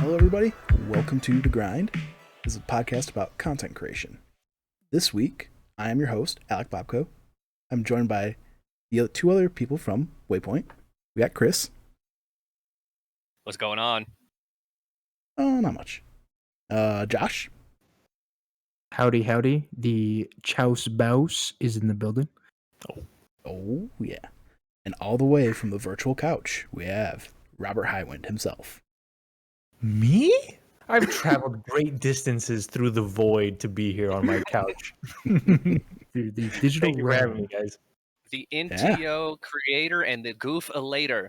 Hello, everybody. Welcome to The Grind. This is a podcast about content creation. This week, I am your host, Alec Bobko. I'm joined by the two other people from Waypoint. We got Chris. What's going on? Oh, not much. Josh. Howdy, howdy. The Chaows Bouse is in the building. Oh, yeah. And all the way from the virtual couch, we have RobertHighwind himself. Me? I've traveled great distances through the void to be here on my couch. The digital Thank you for having me, guys. The NTO creator and the goof elator.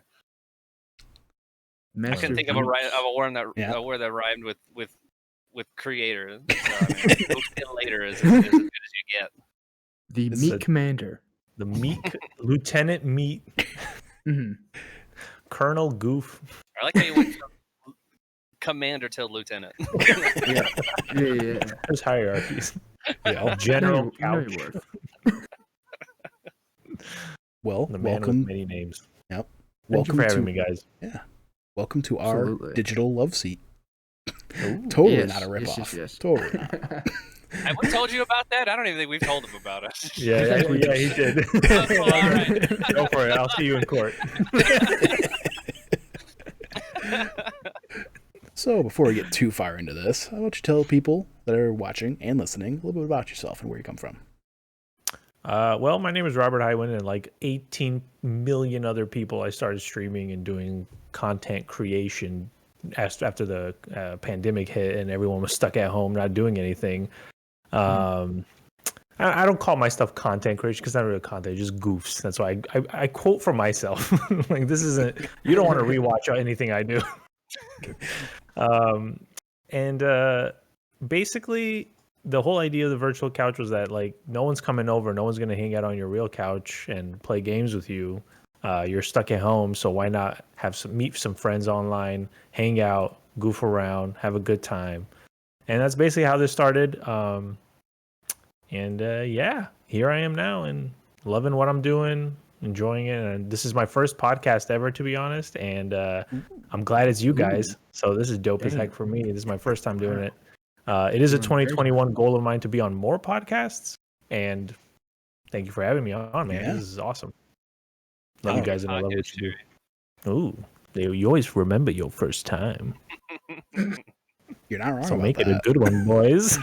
I couldn't think of a word that rhymed with creator. So, goof elator is as good as you get. The Meat Commander. The Meat Lieutenant Meat. Colonel Goof. I like how you went from commander to lieutenant. Yeah. There's hierarchies. Yeah. General Couch. Well, The man welcome. with many names. Yep. Thank you for having me, guys. Yeah. Welcome to our Absolutely. digital love seat. Ooh. Totally Yes, not a ripoff. yes. Totally not. Have we told you about that? I don't even think we've told him about it. Yeah, he did. Oh, all right. Go for it. I'll see you in court. So, before we get too far into this, I want you to tell people that are watching and listening a little bit about yourself and where you come from. Well, my name is RobertHighwind, and like 18 million other people, I started streaming and doing content creation after the pandemic hit and everyone was stuck at home not doing anything. I don't call my stuff content creation because it's not really content, it's just goofs. That's why I quote for myself. Like, this isn't, you don't want to rewatch anything I do. Basically the whole idea of the virtual couch was that, like, no one's coming over, no one's going to hang out on your real couch and play games with you. You're stuck at home, so why not meet some friends online, hang out, goof around, have a good time. And that's basically how this started. Yeah, here I am now and loving what I'm doing, enjoying it. And this is my first podcast ever, to be honest. And I'm glad it's you guys. So this is dope as heck for me. This is my first time doing it. It is a 2021 goal of mine to be on more podcasts. And thank you for having me on, man. Yeah. This is awesome. Love you guys, and I love what you do. Ooh. You always remember your first time. You're not wrong So about make that. it a good one, boys.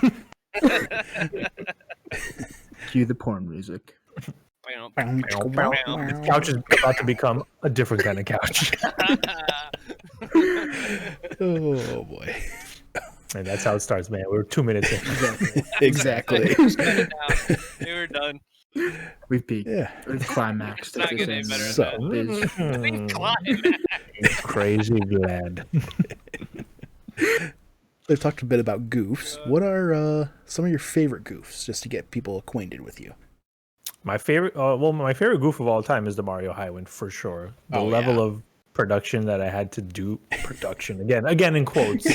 Cue the porn music. This couch is about to become a different kind of couch. Oh, boy. And that's how it starts, man. We're 2 minutes in. Exactly. We were done. We've peaked. Yeah. We've climaxed. It's not at getting this any better end. than So, Biz. Crazy glad. we've talked a bit about goofs. What are some of your favorite goofs, just to get people acquainted with you? My favorite goof of all time is the Mario Highwind, for sure. The level of production that I had to do, again in quotes.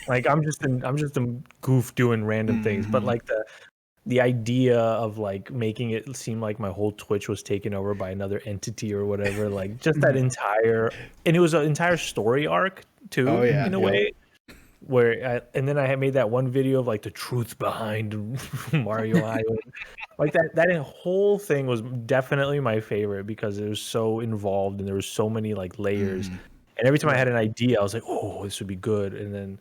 Like, I'm just a goof doing random things, but like the idea of, like, making it seem like my whole Twitch was taken over by another entity or whatever, like, just that entire, and it was an entire story arc too, in a way. And then I had made that one video of, like, the truth behind Mario Island. Like, that whole thing was definitely my favorite because it was so involved and there was so many, like, layers. And every time I had an idea, I was like, oh, this would be good. And then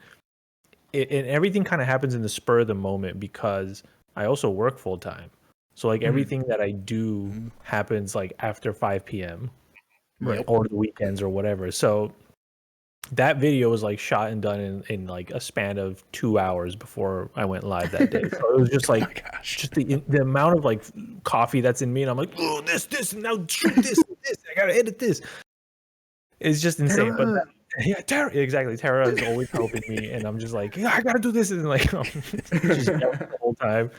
and everything kind of happens in the spur of the moment because I also work full time. So, like, everything that I do happens, like, after 5 p.m. or the weekends or whatever. So that video was, like, shot and done in like a span of 2 hours before I went live that day. So it was just like, just the amount of, like, coffee that's in me, and I'm like, oh, this, and now shoot this, I gotta edit this. It's just insane. But Tara, exactly. Tara is always helping me, and I'm just like, yeah, I gotta do this, and, like, just yelling the whole time.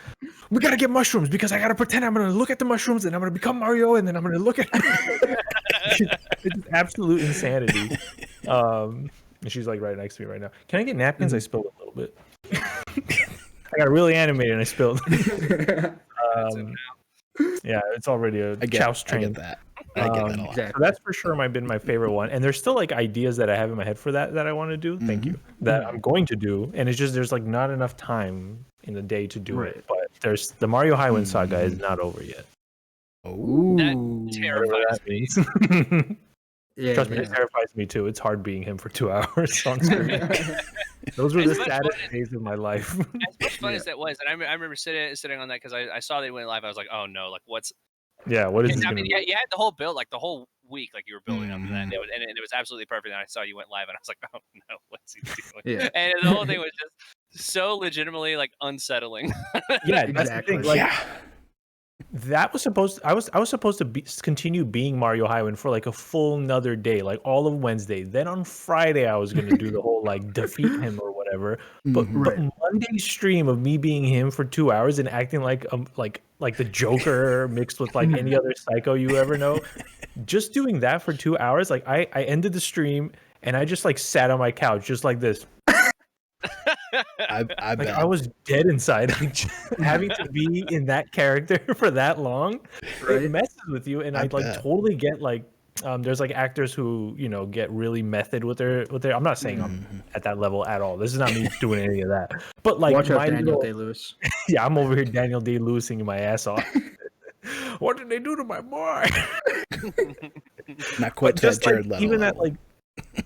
We gotta get mushrooms because I gotta pretend I'm gonna look at the mushrooms, and I'm gonna become Mario, and then I'm gonna look at. It's absolute insanity. And she's, like, right next to me right now. Can I get napkins? I spilled a little bit. I got really animated and I spilled. Yeah, it's already a Chaos train. I get that. I get that a lot. So that's for sure been my favorite one. And there's still like ideas that I have in my head for that I want to do. Thank you. That I'm going to do. And it's just there's like not enough time in the day to do it. But there's the Mario Highwind saga is not over yet. Oh, that terrifies me. Trust me, it terrifies me too. It's hard being him for 2 hours on screen. Those were the saddest days of my life. As much fun as that was, and I remember sitting on that because I saw they went live. I was like, oh no, like what is this? I mean, you had the whole build, like the whole week, like you were building up to that, and it was absolutely perfect. And I saw you went live, and I was like, oh no, what's he doing? Yeah. And the whole thing was just so legitimately like unsettling. Yeah, exactly. Like, that was supposed to, I was supposed to continue being Mario Highwind for like a full another day, like all of Wednesday. Then on Friday I was gonna do the whole like defeat him or whatever. But Monday's stream of me being him for 2 hours and acting like the Joker mixed with like any other psycho you ever know. Just doing that for 2 hours, like I ended the stream and I just like sat on my couch just like this. I bet. I was dead inside. Having to be in that character for that long, it messes with you. And I like totally get like, there's like actors who get really method with their. I'm not saying I'm at that level at all. This is not me doing any of that. But like, watch out, Daniel Day-Lewis. Yeah, I'm over here, Daniel Day-Lewising my ass off. What did they do to my boy? Not quite that Jared Leto. Even that like,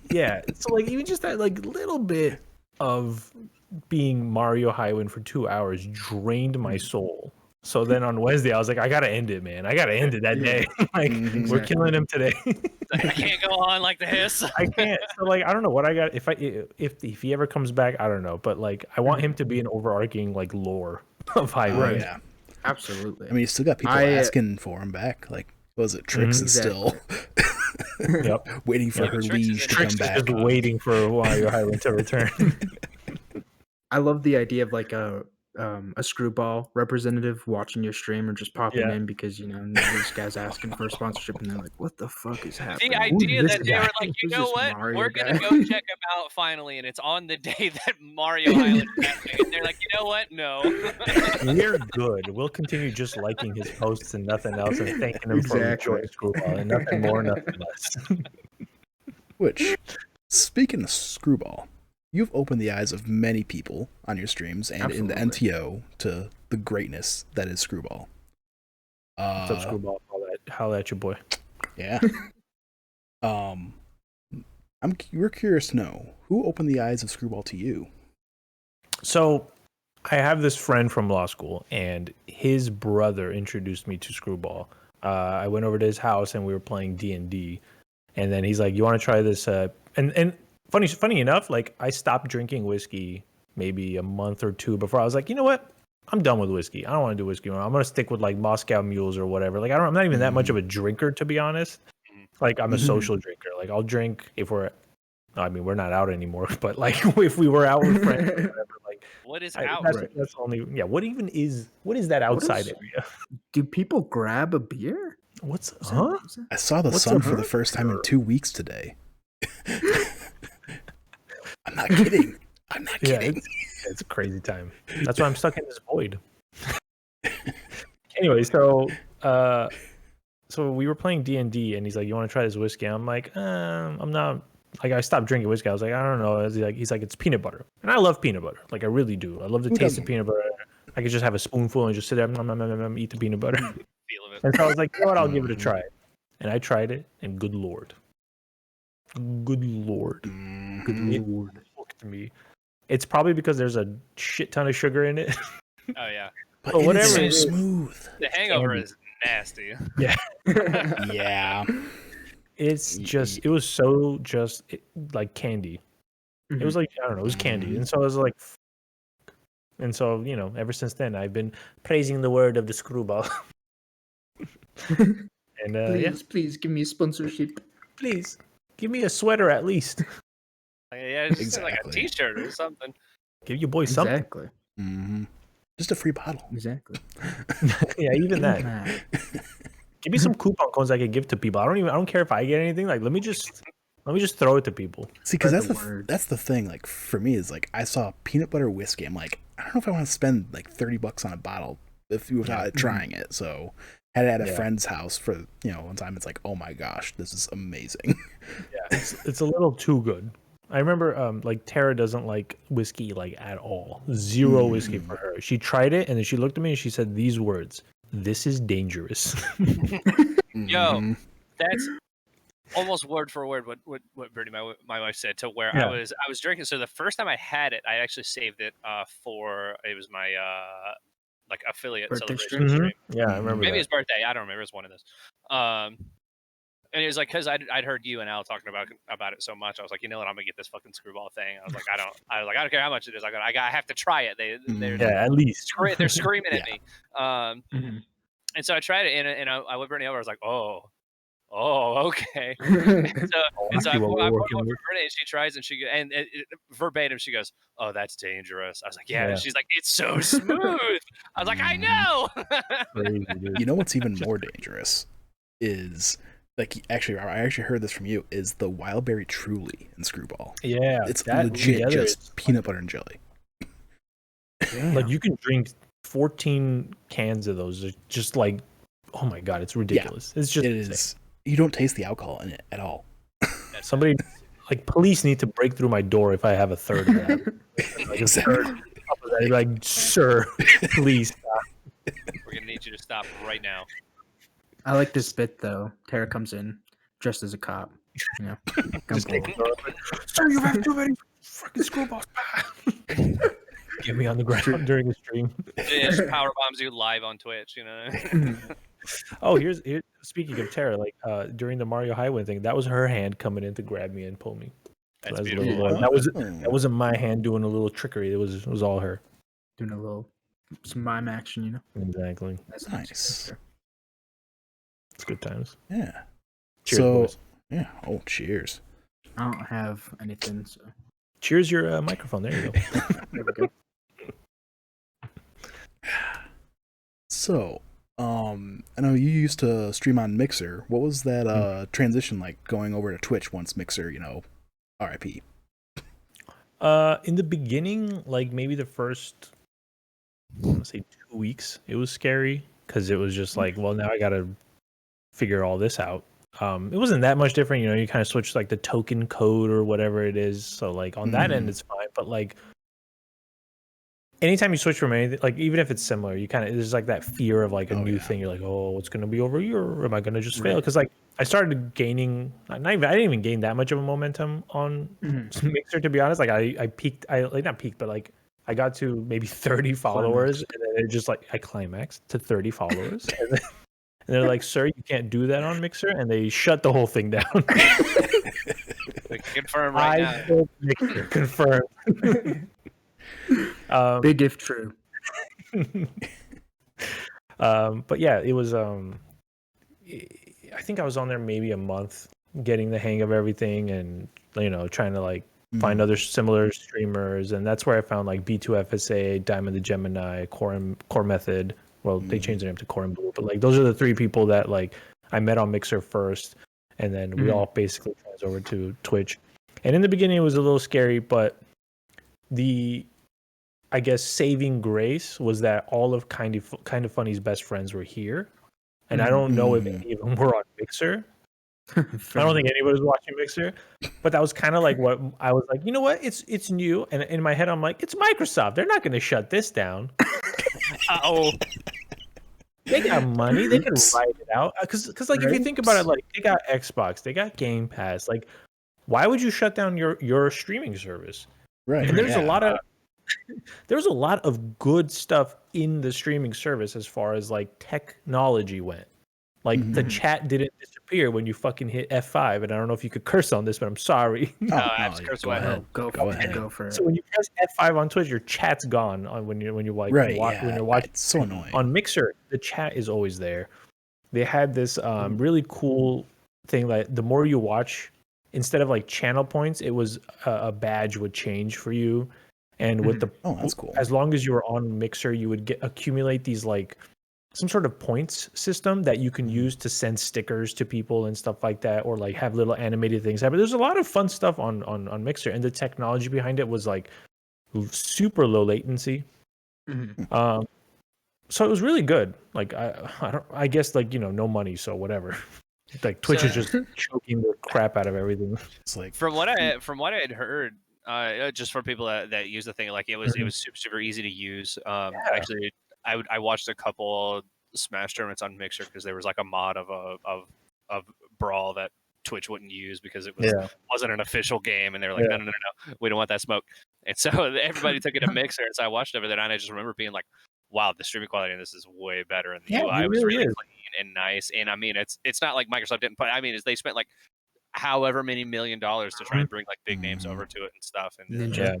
yeah. So like even just that like little bit of being Mario Highwind for 2 hours drained my soul. So then on Wednesday I was like, I gotta end it, man. I gotta end it that day. Like we're killing him today. I can't go on like this. I can't. So like I don't know what I got. If he ever comes back, I don't know. But like I want him to be an overarching like lore of Highwind. Yeah, absolutely. I mean, you still got people asking for him back. Like, what was it? Trix is still waiting for her liege to come back. Just waiting for Mario Highwind to return. I love the idea of like a Skrewball representative watching your stream or just popping in because this guy's asking for a sponsorship and they're like, what the fuck is happening? The idea that they were like, you know what, we're gonna go check him out finally, and it's on the day that Mario Island is happening, and they're like, you know what, no. We're good. We'll continue just liking his posts and nothing else, and thanking him for enjoying Skrewball, and nothing more, nothing less. Which, speaking of Skrewball, you've opened the eyes of many people on your streams and in the NTO to the greatness that is Skrewball. What's up, Skrewball? Holla at your boy. Yeah. We're curious to know who opened the eyes of Skrewball to you. So, I have this friend from law school, and his brother introduced me to Skrewball. I went over to his house, and we were playing D&D, and then he's like, "You want to try this?" And Funny enough, like I stopped drinking whiskey maybe a month or two before. I was like, you know what? I'm done with whiskey. I don't want to do whiskey anymore. I'm gonna stick with like Moscow Mules or whatever. Like I'm not even that much of a drinker, to be honest. Like I'm a social drinker. Like I'll drink if we're not out anymore, but like if we were out with friends or whatever. Like what is out? That's only what is that outside area? Do people grab a beer? I saw the sun for the first time in 2 weeks today. I'm not kidding. It's a crazy time. That's why I'm stuck in this void. Anyway, so we were playing D&D, and he's like, "You want to try this whiskey?" I'm like, "I'm not." Like I stopped drinking whiskey. I was like, "I don't know." He's like, "It's peanut butter," and I love peanut butter. Like I really do. I love the taste of peanut butter. I could just have a spoonful and just sit there, eat the peanut butter. Feel of it. And so I was like, "You know what? I'll give it a try." And I tried it, and good lord. To me, it's probably because there's a shit ton of sugar in it. Oh yeah, but whatever. It's so smooth. The hangover is nasty. Yeah, yeah. It's just it was so just like candy. It was like I don't know, it was candy, and so I was like, and so ever since then I've been praising the word of the Skrewball. And please give me a sponsorship. Please. Give me a sweater at least. Yeah, just like a t-shirt or something. Give your boy something. Exactly. Mm-hmm. Just a free bottle. Exactly. Yeah, even that. Give me some coupon codes I can give to people. I don't care if I get anything. Like let me just throw it to people. See, because that's the thing. Like for me is like I saw peanut butter whiskey. I'm like, I don't know if I want to spend like $30 on a bottle without trying it. So Had it at a friend's house for one time. It's like, oh my gosh, this is amazing. Yeah, it's a little too good. I remember like Tara doesn't like whiskey like at all. Zero whiskey for her. She tried it and then she looked at me and she said these words: "This is dangerous." Yo, that's almost word for word what Brittany, my wife, said. To where I was drinking. So the first time I had it, I actually saved it for it was my like affiliate birthday celebration stream. Yeah, I remember. Maybe his birthday. I don't remember. It was one of those. And it was like because I'd heard you and Al talking about it so much. I was like, you know what? I'm gonna get this fucking Skrewball thing. I was like, I don't care how much it is. I have to try it. They're at least they're screaming at me. And so I tried it, and I went Brittany over. I was like, oh, okay. and so I poured over Brittany, and she tries, and verbatim, she goes, "Oh, that's dangerous." I was like, "Yeah." And she's like, "It's so smooth." I was like, "I know." You know what's even more dangerous is like I actually heard this from you is the Wildberry Truly in Skrewball. Yeah, it's legit just peanut butter and jelly. Like you can drink 14 cans of those. Just like, oh my god, it's ridiculous. It's just it is. You don't taste the alcohol in it at all. Somebody like police need to break through my door if I have a third of that. Like, exactly. Like, sir, please stop. We're gonna need you to stop right now. I like this bit though. Tara comes in dressed as a cop. Just sir, you have too many freaking Skrewballs. Get me on the ground during the stream. Yeah, she power bombs you live on Twitch. Oh, here's speaking of Tara, like during the Mario Highwind thing, that was her hand coming in to grab me and pull me. That's so beautiful. That wasn't my hand doing a little trickery. It was all her doing some mime action. Exactly. That's nice. It's good times. Yeah. Cheers, boys. Yeah. Oh, cheers. I don't have anything. So cheers your microphone. There you go. There we go. So, I know you used to stream on Mixer. What was that transition like going over to Twitch once Mixer, RIP? In the beginning, like maybe the first, I want to say 2 weeks, it was scary because it was just like, well, now I got to figure all this out. It wasn't that much different, you kind of switch like the token code or whatever it is. So like on that end, it's fine. But like anytime you switch from anything, like even if it's similar, you kind of there's like that fear of like a new thing. You're like, oh, it's gonna be over here, or am I gonna just fail? Because like I started gaining, I didn't even gain that much of a momentum on Mixer, to be honest. Like I peaked, not peaked, but like I got to maybe 30 followers, and then it just like I climaxed to 30 followers, and they're like, "Sir, you can't do that on Mixer," and they shut the whole thing down. Confirm right now. Mixer, confirmed. Big if true. But yeah, it was I think I was on there maybe a month getting the hang of everything and trying to like find other similar streamers, and that's where I found like B2FSA, Diamond the Gemini, Core Method. Well, they changed their name to Core and Blue, but like those are the 3 people that like I met on Mixer first, and then we all basically transferred over to Twitch. And in the beginning it was a little scary, but I guess saving grace was that all of Kind of Funny's best friends were here, and I don't know if any of them were on Mixer. I don't think anybody was watching Mixer, but that was kind of like what I was like. You know what? It's new, and in my head I'm like, it's Microsoft. They're not going to shut this down. They got money. They can write it out. Because like if you think about it, like they got Xbox, they got Game Pass. Like, why would you shut down your streaming service? Right. And there's a lot of good stuff in the streaming service as far as like technology went. Like the chat didn't disappear when you fucking hit F5, and I don't know if you could curse on this, but I'm sorry. Curse go ahead. Go for it. So when you press F5 on Twitch, your chat's gone on when you're like when you're watching. It's so annoying. On Mixer, the chat is always there. They had this really cool thing that the more you watch, instead of like channel points, it was a badge would change for you. And with that's cool. As long as you were on Mixer, you would accumulate these like some sort of points system that you can use to send stickers to people and stuff like that, or like have little animated things happen. There's a lot of fun stuff on Mixer, and the technology behind it was like super low latency. But So it was really good. Like I guess like no money, so whatever. Like Twitch is just choking the crap out of everything. It's like from what I had heard, just from people that use the thing, like it was super easy to use. Actually, I watched a couple Smash tournaments on Mixer because there was like a mod of Brawl that Twitch wouldn't use because it wasn't an official game, and they were like, no, we don't want that smoke. And so everybody took it to Mixer, and so I watched over there, and I just remember being like, wow, the streaming quality in this is way better, and the UI was really clean and nice. And I mean, it's not like Microsoft didn't put. I mean, they spent like however many $1 million to try and bring like big names over to it and stuff. And Ninja.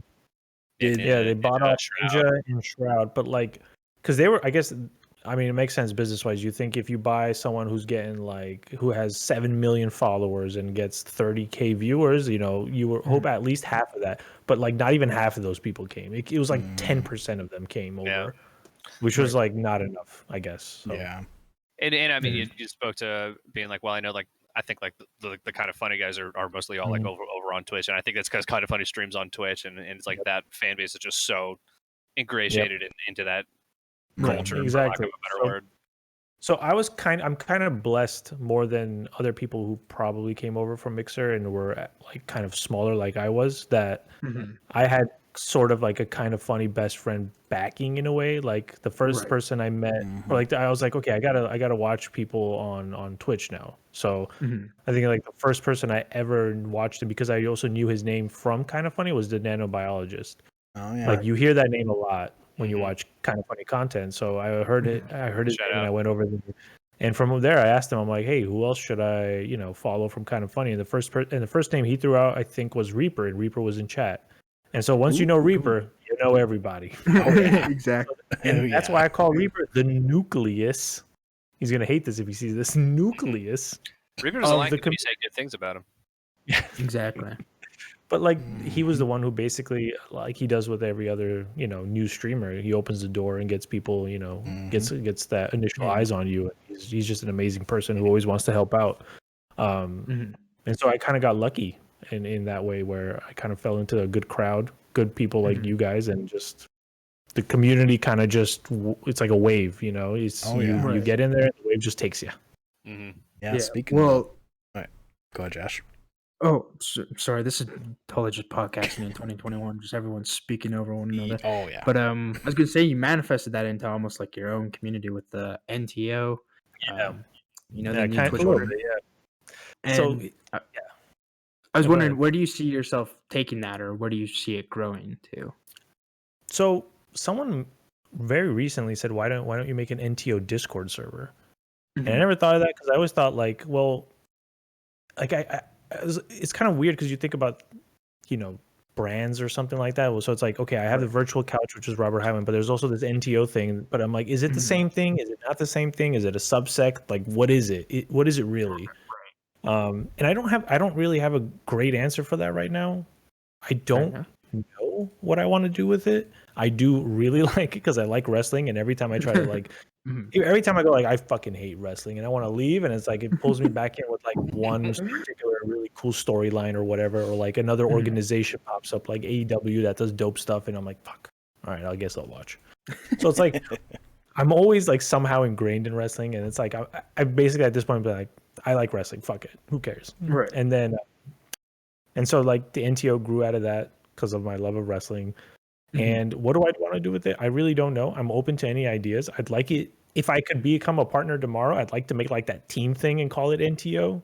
They bought off Ninja and Shroud, but like, because they were, I guess, I mean, it makes sense business wise. You think if you buy someone who's getting like who has 7 million followers and gets 30K viewers, you would hope at least half of that. But like, not even half of those people came. It was like 10% of them came over. Which was like not enough, I guess. So. Yeah, and I mean, you spoke to being like, well, I know, like I think like the kind of funny guys are mostly all like over on Twitch, and I think that's because Kind of Funny streams on Twitch, and it's like that fan base is just so ingratiated into that culture, exactly. For lack of a better word. So I'm kind of blessed more than other people who probably came over from Mixer and were like kind of smaller like I was. That I had sort of like a Kind of Funny best friend backing in a way. Like the first person I met, or like I was like, okay, I gotta watch people on Twitch now. So I think like the first person I ever watched him, because I also knew his name from Kind of Funny, was the nanobiologist. Oh yeah, like you hear that name a lot when you watch Kind of Funny content. So I heard it. I heard it, and I went over there. And from there, I asked him, I'm like, hey, who else should I, follow from Kind of Funny? And the first name he threw out, I think, was Reaper, and Reaper was in chat. And so once you know Reaper, you know everybody. Exactly. And that's why I call Reaper the nucleus. He's gonna hate this if he sees this nucleus. Reaper's a line you say good things about him. Yeah, exactly. But like he was the one who basically, like he does with every other, new streamer, he opens the door and gets people, gets that initial eyes on you. He's just an amazing person who always wants to help out. And so I kind of got lucky in that way, where I kind of fell into a good crowd, good people like you guys, and just the community kind of just, it's like a wave, you get in there and the wave just takes you. Yeah. Speaking of, all right, go ahead, Josh. Oh, sorry. This is totally just podcasting in 2021. Just everyone speaking over one another. Oh yeah. But I was gonna say you manifested that into almost like your own community with the NTO. Yeah. The new Twitch order. Yeah. And So I was wondering, where do you see yourself taking that, or where do you see it growing to? So someone very recently said, why don't you make an NTO Discord server? And I never thought of that, because I always thought like, well, like it's kind of weird because you think about, brands or something like that. Well, so it's like, okay, I have the virtual couch, which is RobertHighwind, but there's also this NTO thing. But I'm like, is it the same thing? Is it not the same thing? Is it a subsect? Like, what is it? What is it really? And I don't really have a great answer for that right now. I don't know what I want to do with it. I do really like it because I like wrestling, and every time I try to like, every time I go like, I fucking hate wrestling, and I want to leave, and it's like it pulls me back in with like one particular really cool storyline or whatever, or like another organization pops up like AEW that does dope stuff, and I'm like, fuck, all right, I guess I'll watch. So it's like I'm always like somehow ingrained in wrestling, and it's like I basically at this point be like, I like wrestling, fuck it, who cares? Right. And then and so like the NTO grew out of that because of my love of wrestling. And what do I want to do with it? I really don't know. I'm open to any ideas. I'd like it, if I could become a partner tomorrow, I'd like to make like that team thing and call it NTO.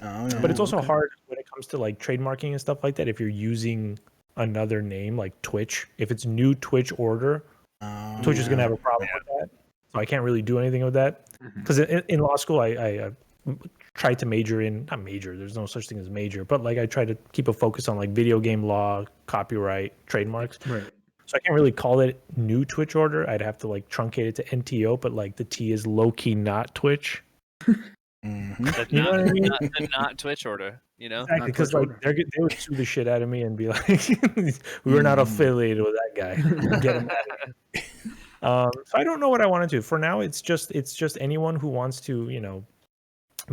But it's also hard when it comes to like trademarking and stuff like that. If you're using another name like Twitch, if it's new Twitch order, Twitch is going to have a problem with that. So I can't really do anything with that. Because in law school, I tried to major in, not major, there's no such thing as major, but like I try to keep a focus on like video game law, copyright, trademarks. Right. So I can't really call it new Twitch order. I'd have to like truncate it to NTO, but like the T is low key not Twitch. You know what I mean? Not Twitch order, Exactly, because like they would sue the shit out of me and be like, we were not affiliated with that guy. Get him out of here. So I don't know what I want to do. For now, it's just anyone who wants to,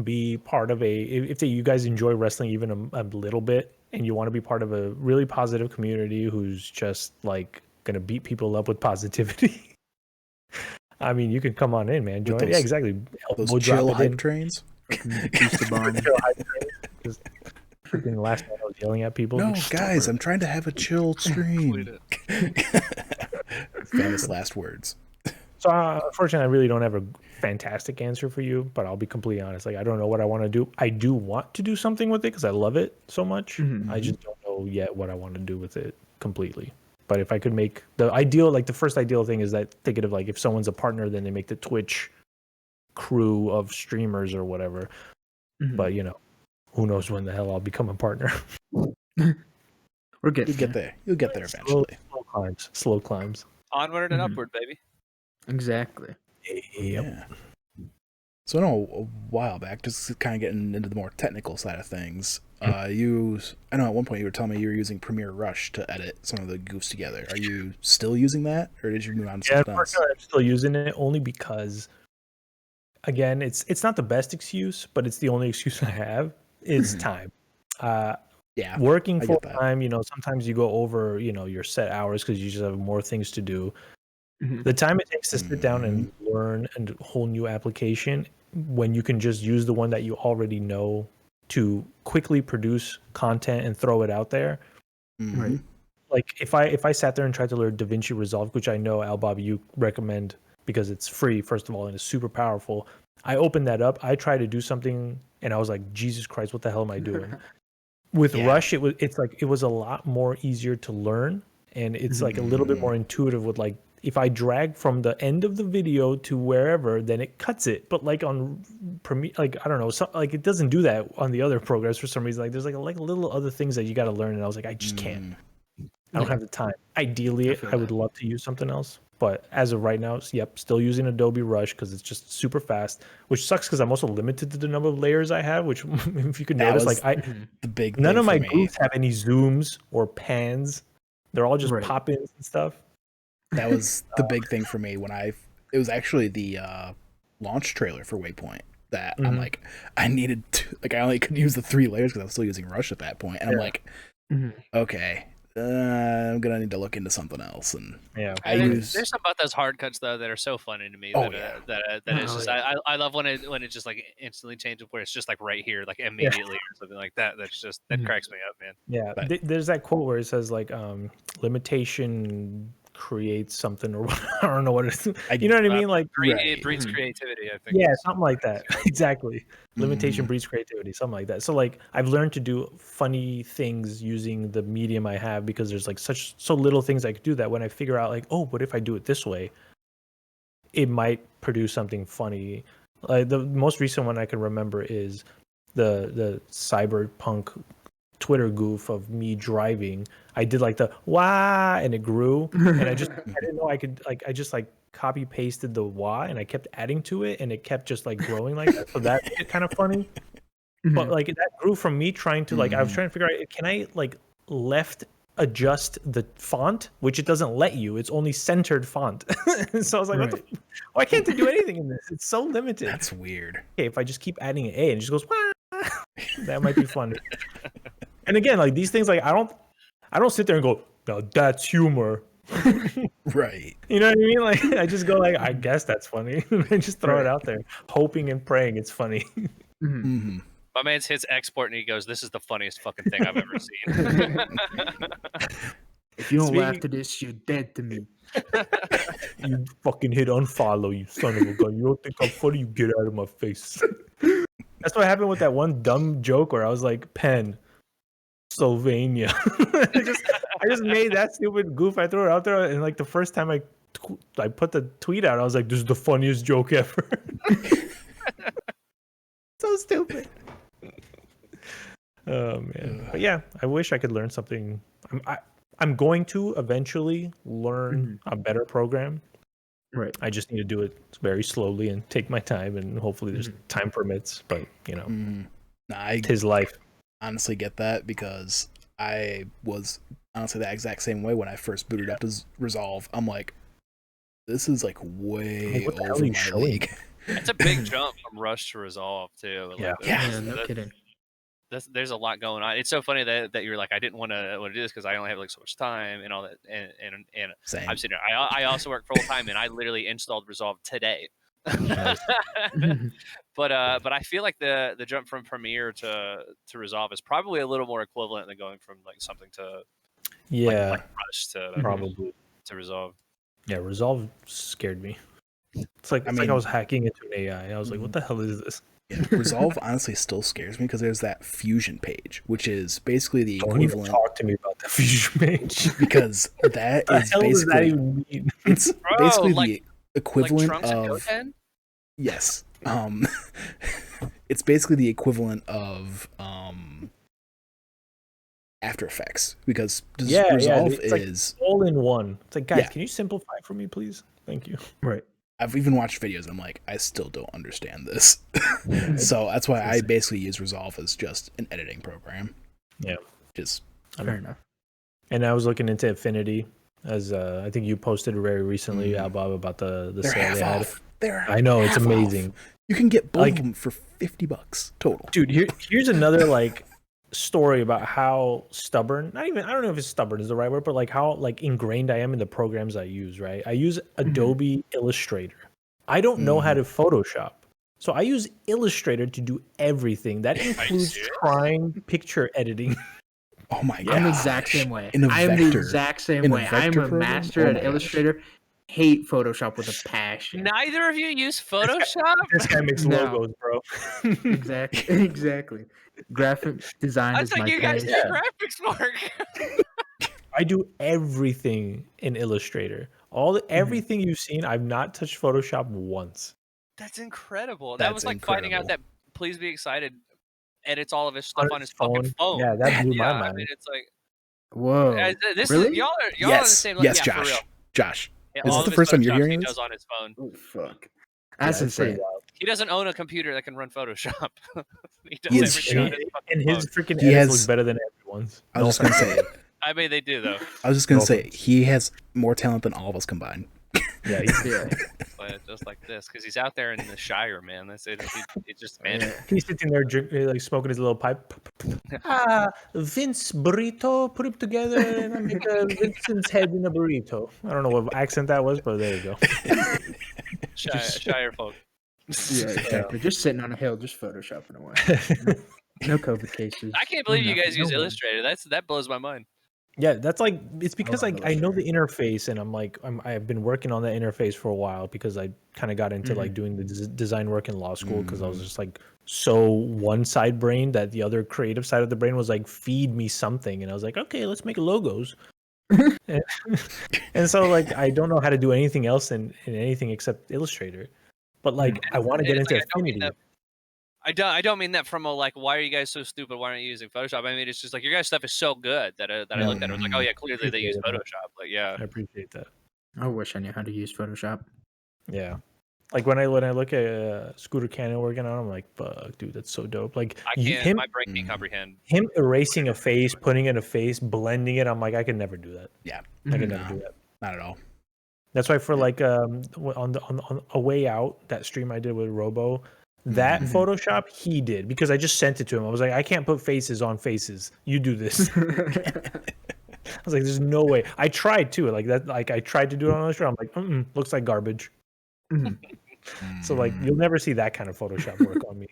be part of if you guys enjoy wrestling even a little bit, and you want to be part of a really positive community who's just like gonna beat people up with positivity. I mean, you can come on in, man. Join. Yeah, exactly. Those chill hype trains. Just freaking last night I was yelling at people. No, guys, I'm trying to have a chill stream. Famous last words. So unfortunately, I really don't have a fantastic answer for you, but I'll be completely honest. Like, I don't know what I want to do. I do want to do something with it because I love it so much. Mm-hmm. I just don't know yet what I want to do with it completely. But if I could make the ideal, like the first ideal thing is that thinking of like if someone's a partner, then they make the Twitch crew of streamers or whatever. Mm-hmm. But you know, who knows when the hell I'll become a partner. We're getting You'll get there. You'll get there eventually. Slow climbs. Onward and upward, baby. Exactly. Yep. Yeah. So I know a while back, just kind of getting into the more technical side of things, I know at one point you were telling me you were using Premiere Rush to edit some of the goofs together. Are you still using that, or did you move on to something else? I'm still using it only because, again, it's not the best excuse, but it's the only excuse I have. It's time. Yeah, working full time, you know, sometimes you go over, you know, your set hours because you just have more things to do. Mm-hmm. The time it takes to sit down and learn a whole new application when you can just use the one that you already know to quickly produce content and throw it out there. Right. Like if I sat there and tried to learn DaVinci Resolve, which I know Al Bob you recommend because it's free first of all and it's super powerful. I opened that up, I tried to do something and I was like, Jesus Christ, what the hell am I doing? With Rush, it was a lot more easier to learn, and it's like a little bit more intuitive. With like, if I drag from the end of the video to wherever, then it cuts it. But like on Premiere, like I don't know, like it doesn't do that on the other programs for some reason. Like there's like little other things that you got to learn, and I was like, I just can't. I don't have the time. Ideally, I would love to use something else. But as of right now, still using Adobe Rush because it's just super fast, which sucks because I'm also limited to the number of layers I have, which if you could notice, like the big none of my goofs goofs have any zooms or pans. They're all just pop-ins and stuff. That was the big thing for me it was actually the launch trailer for Waypoint that I'm like, I needed to, like I only could use the 3 layers because I was still using Rush at that point. And I'm like, okay. I'm gonna need to look into something else, and there's something about those hard cuts though that are so funny to me. That it's just I love when it just like instantly changes where it's just like right here, like immediately or something like that. That's just that cracks me up, man. Yeah, but there's that quote where it says like limitation creates something, or I don't know what it is. You know what I mean? Like it breeds creativity. I think. Yeah, something like that. Exactly. Limitation breeds creativity. Something like that. So like I've learned to do funny things using the medium I have because there's like so little things I could do that when I figure out like, oh, but if I do it this way, it might produce something funny. Like the most recent one I can remember is the cyberpunk Twitter goof of me driving. I did like the wah and it grew, and I didn't know I could I just copy pasted the wah and I kept adding to it and it kept just like growing like that. So that's kind of funny. But like that grew from me trying to I was trying to figure out, can I like left adjust the font, which it doesn't let you. It's only centered font. So I was like, why can't it do anything in this? It's so limited. That's weird. Okay, if I just keep adding an A and it just goes wah, that might be fun. And again, like these things, like I don't sit there and go, no, that's humor. Right. You know what I mean? Like I just go like, I guess that's funny. And just throw it out there, hoping and praying it's funny. My man hits export and he goes, "This is the funniest fucking thing I've ever seen." If you don't laugh to this, you're dead to me. You fucking hit unfollow, you son of a gun. You don't think I'm funny? You get out of my face. That's what happened with that one dumb joke where I was like, Pennsylvania. I just made that stupid goof. I threw it out there, and like the first time I put the tweet out, I was like, "This is the funniest joke ever." So stupid. Oh man, but yeah, I wish I could learn something. I'm going to eventually learn a better program. Right. I just need to do it very slowly and take my time, and hopefully there's time permits. But you know, his life. Honestly get that because I was honestly the exact same way when I first booted up to Resolve. I'm like, this is like way over my league. It's a big jump from Rush to Resolve too. Yeah, no kidding. there's a lot going on. It's so funny that you're like, I didn't want to do this because I only have like so much time and all that. And Same. I'm sitting here. I also work full time, and I literally installed Resolve today. But I feel like the jump from Premiere to Resolve is probably a little more equivalent than going from like something to like Rush to probably to Resolve. Yeah, Resolve scared me. It's like I was hacking into an AI. I was like, what the hell is this? Yeah, Resolve honestly still scares me because there's that fusion page, which is basically the equivalent. Don't even talk to me about the fusion page because that is basically. Does that even mean? It's basically the equivalent of. Yes. It's basically the equivalent of After Effects because Resolve is like all in one. It's like, guys, can you simplify for me, please? Thank you. Right. I've even watched videos and I'm like, I still don't understand this. So that's why I basically use Resolve as just an editing program. Yeah. Just fair enough. And I was looking into Affinity as I think you posted very recently, Bob, about the sale they had. I know, it's amazing. Off. You can get both of them for $50 total. Dude, here's another like story about how stubborn, I don't know if it's stubborn is the right word, but like how like ingrained I am in the programs I use, right? I use Adobe Illustrator. I don't know how to Photoshop. So I use Illustrator to do everything. That includes trying picture editing. Oh my god. I'm the exact same way. I'm the exact same way. I'm a master at Illustrator. Hate Photoshop with a passion. Neither of you use Photoshop? This guy makes logos, bro. Exactly. Graphic design is my passion. You guys do graphics work. I do everything in Illustrator. Everything you've seen, I've not touched Photoshop once. That's incredible. That was like finding out that Please Be Excited edits all of his stuff on his fucking phone. Yeah, that blew my mind. I mean, it's like, whoa. Really? Y'all are on the same level. Yes, Josh. For real. Josh. Is this the first time you're hearing this? He does on his phone. Oh, fuck. That's insane. He doesn't own a computer that can run Photoshop. He does everything on his and his freaking edits look better than everyone's. I was just going to say. I mean, they do, though. I was just going to say, he has more talent than all of us combined. Yeah, But just like this, because he's out there in the Shire, man. That's it. It's just man. He's sitting there like smoking his little pipe. Vince burrito, put it together, and I make a Vincent's head in a burrito. I don't know what accent that was, but there you go. Shire folk. Yeah, exactly. Just sitting on a hill, just photoshopping away. No COVID cases. I can't believe you guys use Illustrator. That blows my mind. Yeah, that's like it's because I know the interface, and I've been working on that interface for a while because I kind of got into like doing the design work in law school because I was just like so one side brain that the other creative side of the brain was like feed me something, and I was like, okay, let's make logos. and so like I don't know how to do anything else in anything except Illustrator, but like I want to get into Affinity. I don't mean that from a like, why are you guys so stupid? Why aren't you using Photoshop? I mean, it's just like your guys' stuff is so good that I looked at it. I was like, oh yeah, clearly they use Photoshop. Like, yeah, I appreciate that. I wish I knew how to use Photoshop. Yeah, like when I look at Scooter Cannon working on, I'm like, fuck, dude, that's so dope. Like my brain can't comprehend him erasing a face, putting in a face, blending it. I'm like, I could never do that. Yeah, I could never do that. Not at all. That's why for like on a way out, that stream I did with Robo. That Photoshop he did because I just sent it to him. I was like, I can't put faces on faces. You do this. I was like, there's no way. I tried too. Like that. Like I tried to do it on Illustrator. I'm like, looks like garbage. So like, you'll never see that kind of Photoshop work on me.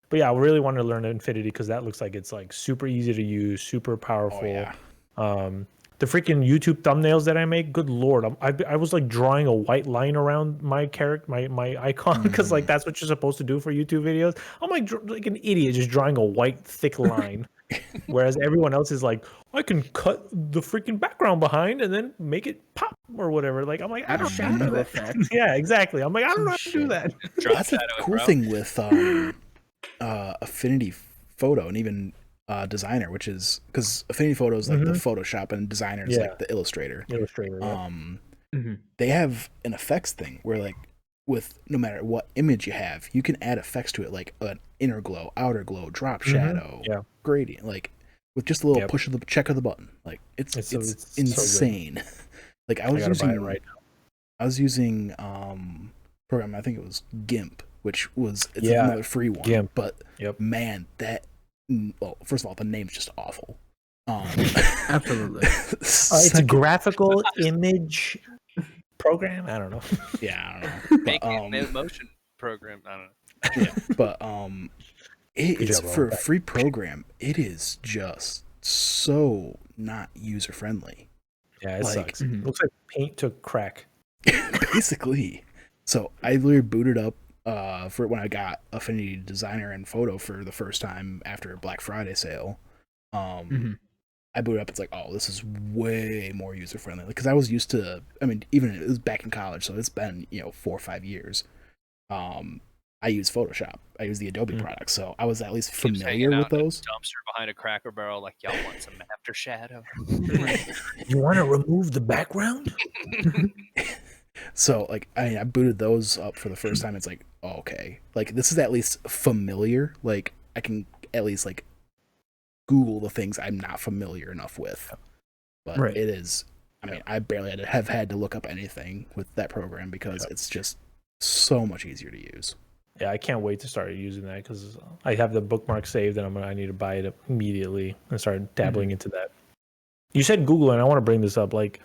But yeah, I really want to learn Infinity because that looks like it's like super easy to use, super powerful. Oh, yeah. The freaking YouTube thumbnails that I make, good lord, I was like drawing a white line around my character, my icon, because like that's what you're supposed to do for YouTube videos. I'm like an idiot just drawing a white thick line, whereas everyone else is like, I can cut the freaking background behind and then make it pop or whatever. Like I'm like, I don't know how to do that. Yeah, exactly. I'm like, I don't know how to do that. That's a cool thing with Affinity Photo and even Designer, which is because Affinity Photo is like the Photoshop and Designer is like the Illustrator. They have an effects thing where like with no matter what image you have, you can add effects to it, like an inner glow, outer glow, drop shadow, gradient, like with just a little push of the check of the button. Like it's insane. So like I was using program, I think it was GIMP, which was another free one. Yeah. But man, first of all, the name's just awful. Absolutely. It's a graphical image program. I don't know. Yeah, I don't know. But, motion program. I don't know. Yeah, but it is for a free program. It is just so not user friendly. Yeah, it sucks. Looks like paint took crack. Basically. So I literally booted up for when I got Affinity Designer and Photo for the first time after a Black Friday sale. I booted up. It's like, oh, this is way more user friendly. Because I was used to. I mean, even it was back in college, so it's been 4 or 5 years. I use Photoshop. I use the Adobe products, so I was at least familiar with those. Dumpster behind a Cracker Barrel, like y'all want some after shadow. You want to remove the background? So like, I booted those up for the first time. It's like, oh, okay, like this is at least familiar. Like I can at least like Google the things I'm not familiar enough with. But it is. I mean, I barely have had to look up anything with that program because it's just so much easier to use. Yeah, I can't wait to start using that because I have the bookmark saved and I need to buy it immediately and start dabbling into that. You said Google, and I want to bring this up. Like,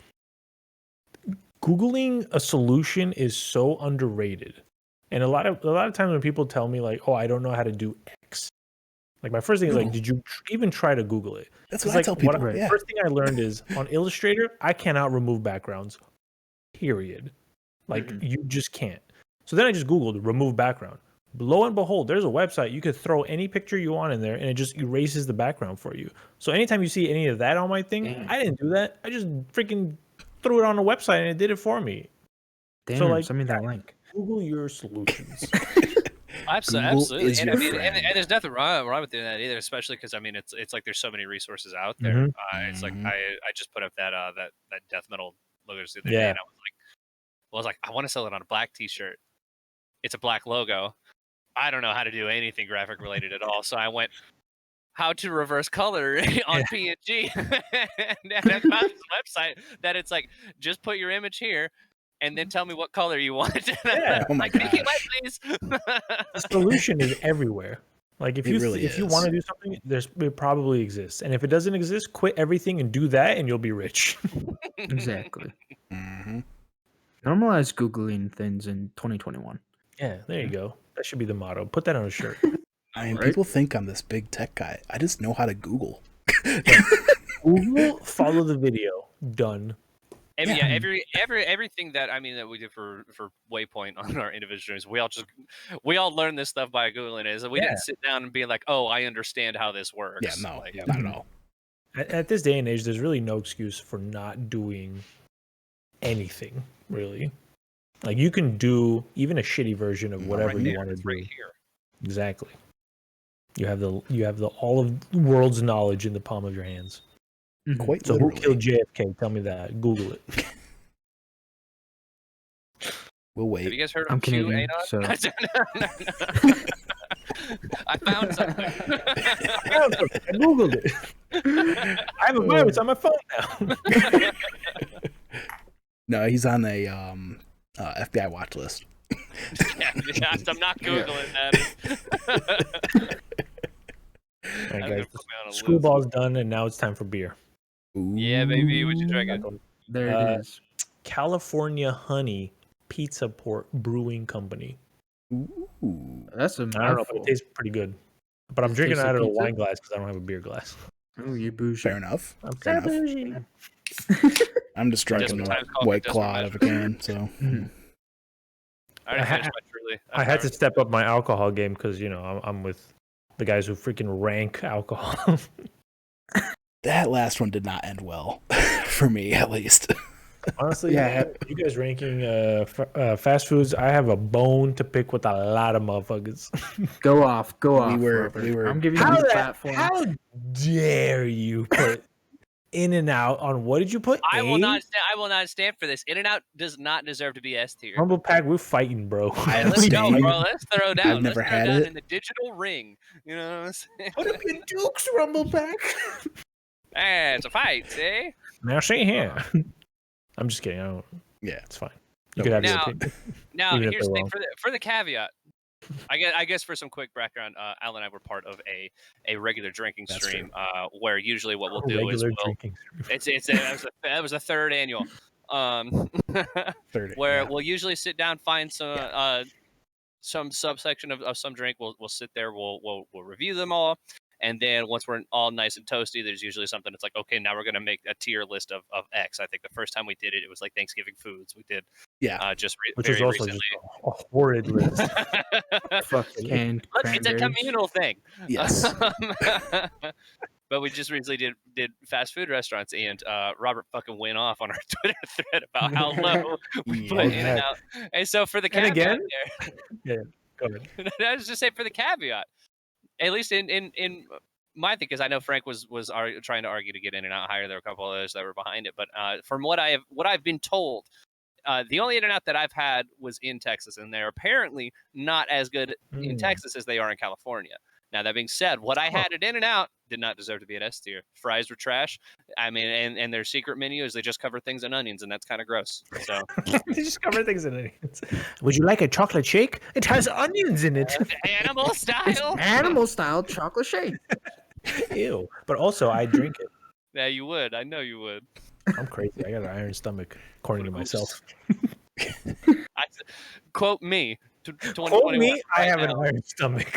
Googling a solution is so underrated, and a lot of times when people tell me like, "Oh, I don't know how to do X," like my first thing is like, "Did you even try to Google it?" That's what I tell people. First thing I learned is on Illustrator, I cannot remove backgrounds. Period. Like you just can't. So then I just Googled remove background. Lo and behold, there's a website. You could throw any picture you want in there and it just erases the background for you. So anytime you see any of that on my thing, I didn't do that. I just freaking threw it on a website and it did it for me. Damn, so like, send me that link. Google your solutions. Absolutely. And there's nothing wrong with doing that either, especially because I mean it's like there's so many resources out there. It's like I just put up that death metal logo the other day and I was like, I want to sell it on a black t-shirt. It's a black logo. I don't know how to do anything graphic related at all. So I went, how to reverse color on PNG. And I found this website that it's like, just put your image here and then tell me what color you want. Yeah. Oh my gosh. Please. The solution is everywhere. Like if you want to do something, it probably exists. And if it doesn't exist, quit everything and do that and you'll be rich. Exactly. Normalize Googling things in 2021. Yeah, there you go. That should be the motto. Put that on a shirt. I mean, people think I'm this big tech guy. I just know how to Google. Google, follow the video. Done. Everything that that we did for Waypoint on our individual streams, we all learned this stuff by Googling it. We didn't sit down and be like, oh, I understand how this works. Yeah, no, not at all. At this day and age, there's really no excuse for not doing anything, really. Like you can do even a shitty version of whatever you want to do. Right here. Exactly. You have the all of the world's knowledge in the palm of your hands. Quite so literally. Who killed JFK? Tell me that. Google it. We'll wait. Have you guys heard of I'm Canadian, so... I found something. I Googled it. I have a virus on my phone now. No, he's on a FBI watch list. I'm not Googling that. All right, guys. Skrewball's done, and now it's time for beer. Ooh. Yeah, baby. What you drinking? There it is. California Honey Pizza Port Brewing Company. Ooh. That's a I don't know, but it tastes pretty good. But I'm drinking it out of a wine glass because I don't have a beer glass. Oh, you bougie. Fair enough. Fair enough. I'm just drinking a White Claw out of a can, so... I had to step up my alcohol game because, I'm with the guys who freaking rank alcohol. That last one did not end well, for me at least. Honestly, you guys ranking fast foods, I have a bone to pick with a lot of motherfuckers. Go off. We were. I'm giving you the platform. How dare you put In-N-Out on what did you put? I will not stand for this. In-N-Out does not deserve to be S tier. Rumble Pack, we're fighting, bro. Let's go, bro. Let's throw down. I've never had it in the digital ring. You know what I'm saying? Put it in Dukes, Rumble Pack. Hey, it's a fight, see? Now see here. I'm just kidding. I don't. Yeah, it's fine. You could have your now. opinion. Now, here's the thing for the caveat. I guess for some quick background, Al and I were part of a regular drinking stream, where usually what we'll do is that was a third annual, where we'll usually sit down, find some subsection of some drink. We'll sit there, we'll review them all, and then once we're all nice and toasty, there's usually something that's like, okay, now we're gonna make a tier list of X. I think the first time we did it, it was like Thanksgiving foods. We did which was also recently. just a horrid list. Canned it's a communal thing. Yes. But we just recently did fast food restaurants, and Robert fucking went off on our Twitter thread about how low we put In-N-Out. And so for the caveat there, go ahead. I was just saying for the caveat, at least in my thing, because I know Frank was trying to argue to get In-N-Out higher. There were a couple others that were behind it, but from what I've been told, the only In-N-Out that I've had was in Texas, and they're apparently not as good in Texas as they are in California. Now, that being said, what I had at In-N-Out did not deserve to be at S tier. Fries were trash. I mean, and their secret menu is they just cover things in onions, and that's kind of gross. So they just cover things in onions. Would you like a chocolate shake? It has onions in it. Animal style. Animal style chocolate shake. Ew. But also, I drink it. Yeah, you would. I know you would. I'm crazy. I got an iron stomach, according to myself. Quote me. Quote me. I have an iron stomach.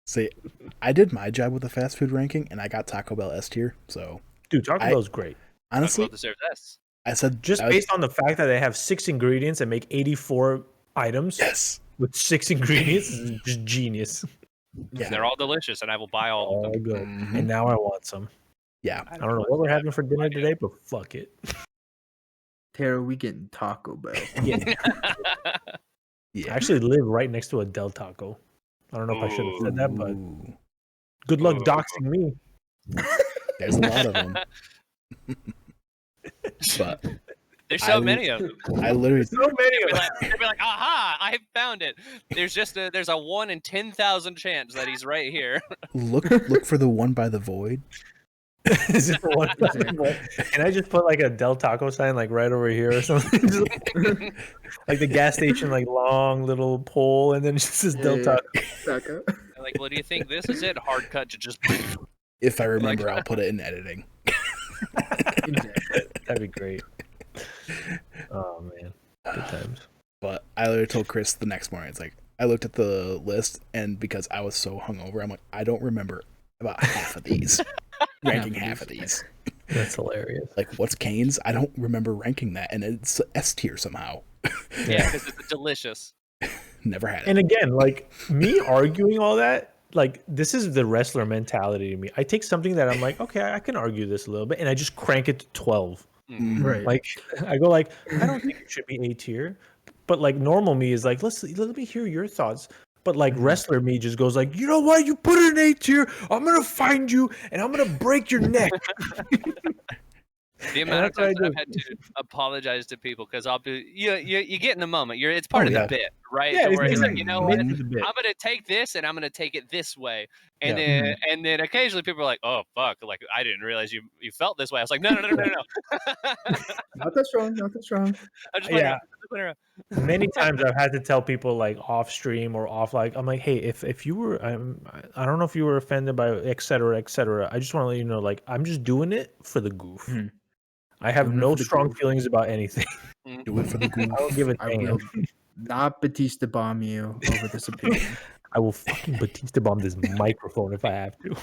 See, I did my job with the fast food ranking, and I got Taco Bell S tier. So, dude, Taco Bell's great. Honestly, Taco Bell deserves S. I said based on the fact that they have 6 ingredients and make 84 items. Yes, with 6 ingredients is just genius. Yeah, they're all delicious, and I will buy all of them. Good. And now I want some. Yeah, I don't know what we're having for dinner today, but fuck it. Tara, we getting Taco Bell. Yeah. I actually live right next to a Del Taco. I don't know if I should have said that, but good luck doxing me. There's a lot of them. But there's so many of them. I literally so many of them. They'll be like, aha, I found it. There's a 1 in 10,000 chance that he's right here. Look for the one by the void. Is it the one by the void? Can I just put like a Del Taco sign like right over here or something? Like the gas station, like long little pole, and then it just says Del Taco. Like, well, do you think this is it? Hard cut to just. If I remember, I'll put it in editing. That'd be great. Oh man, good times. But I literally told Chris the next morning. It's like I looked at the list, and because I was so hungover, I'm like, I don't remember about half of these. Ranking half of these. That's hilarious. Like, what's Cane's? I don't remember ranking that, and it's S tier somehow. Yeah, because it's delicious. Never had it. And again, like me arguing all that, like this is the wrestler mentality to me. I take something that I'm like, okay, I can argue this a little bit, and I just crank it to 12. Right. Like I go like, I don't think it should be A tier, but like normal me is like, let me hear your thoughts. But like wrestler me just goes like, you know what? You put it in A tier. I'm gonna find you and I'm gonna break your neck. The amount of times I've had to apologize to people because I'll be you get in the moment. It's part of the bit, right? Yeah, where it's like, you know what? I'm gonna take this and I'm gonna take it this way, and then occasionally people are like, oh fuck, like I didn't realize you felt this way. I was like, no. Not that strong. I'm just playing around. Many times I've had to tell people like off stream or off, like I'm like, hey, if you were, I don't know if you were offended by et cetera. I just want to let you know, like I'm just doing it for the goof. I have no strong feelings about anything. Do it for the goof. I don't give a damn. I will not Batista bomb you over this opinion. I will fucking Batista bomb this microphone if I have to.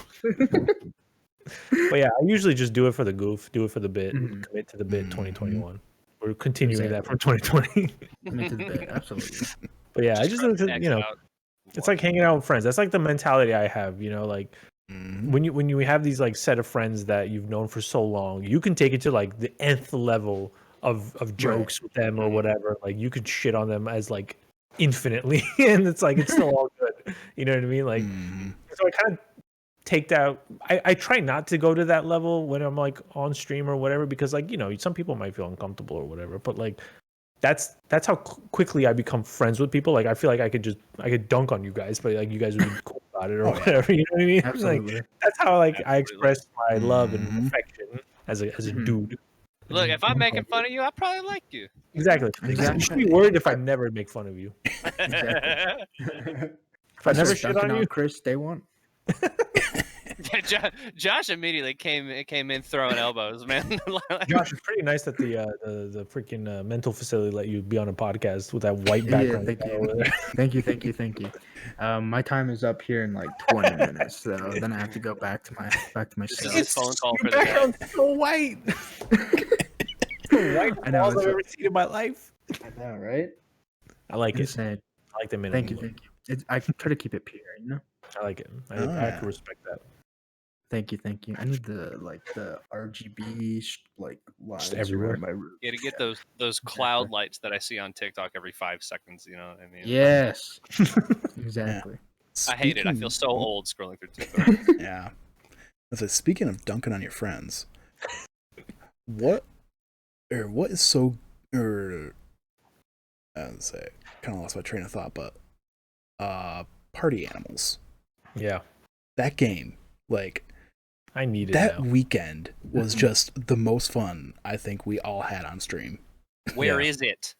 But yeah, I usually just do it for the goof, do it for the bit, commit to the bit 2021. We're continuing that from 2020. Commit to the bit, absolutely. But yeah, I just it's like hanging out with friends. That's like the mentality I have, like when you have these like set of friends that you've known for so long, you can take it to like the nth level of jokes with them or whatever. Like you could shit on them as like infinitely, and it's like it's still all good. You know what I mean? Like so I kind of take that. I try not to go to that level when I'm like on stream or whatever, because like some people might feel uncomfortable or whatever. But like that's how quickly I become friends with people. Like I feel like I could dunk on you guys, but like you guys would be cool about it or whatever. You know what I mean? Absolutely. Like, that's how like I express my love and affection as a dude. Look, if I'm making fun of you, I probably like you. Exactly. You should be worried if I never make fun of you. Exactly. If I never shit on you, Chris, day one. Josh immediately came in throwing elbows, man. Josh, it's pretty nice that the freaking mental facility let you be on a podcast with that white background. Yeah, thank you. My time is up here in like 20 minutes, so then I have to go back to my This is his phone call for the background's so white. White I know, I've ever seen in my life. I know, right? I like it. Sad. I like the minute. Thank you. I try to keep it pure, you know. I like it. I have to respect that. Thank you. I need the RGB lines everywhere. my room. You gotta get those cloud lights that I see on TikTok every 5 seconds. You know what I mean? Yes, exactly. I hate it. I feel so old scrolling through TikTok. Yeah. So speaking of dunking on your friends, what is so I would say kind of lost my train of thought, but Party Animals. Yeah. That game, like I needed that weekend was just the most fun I think we all had on stream. Where is it?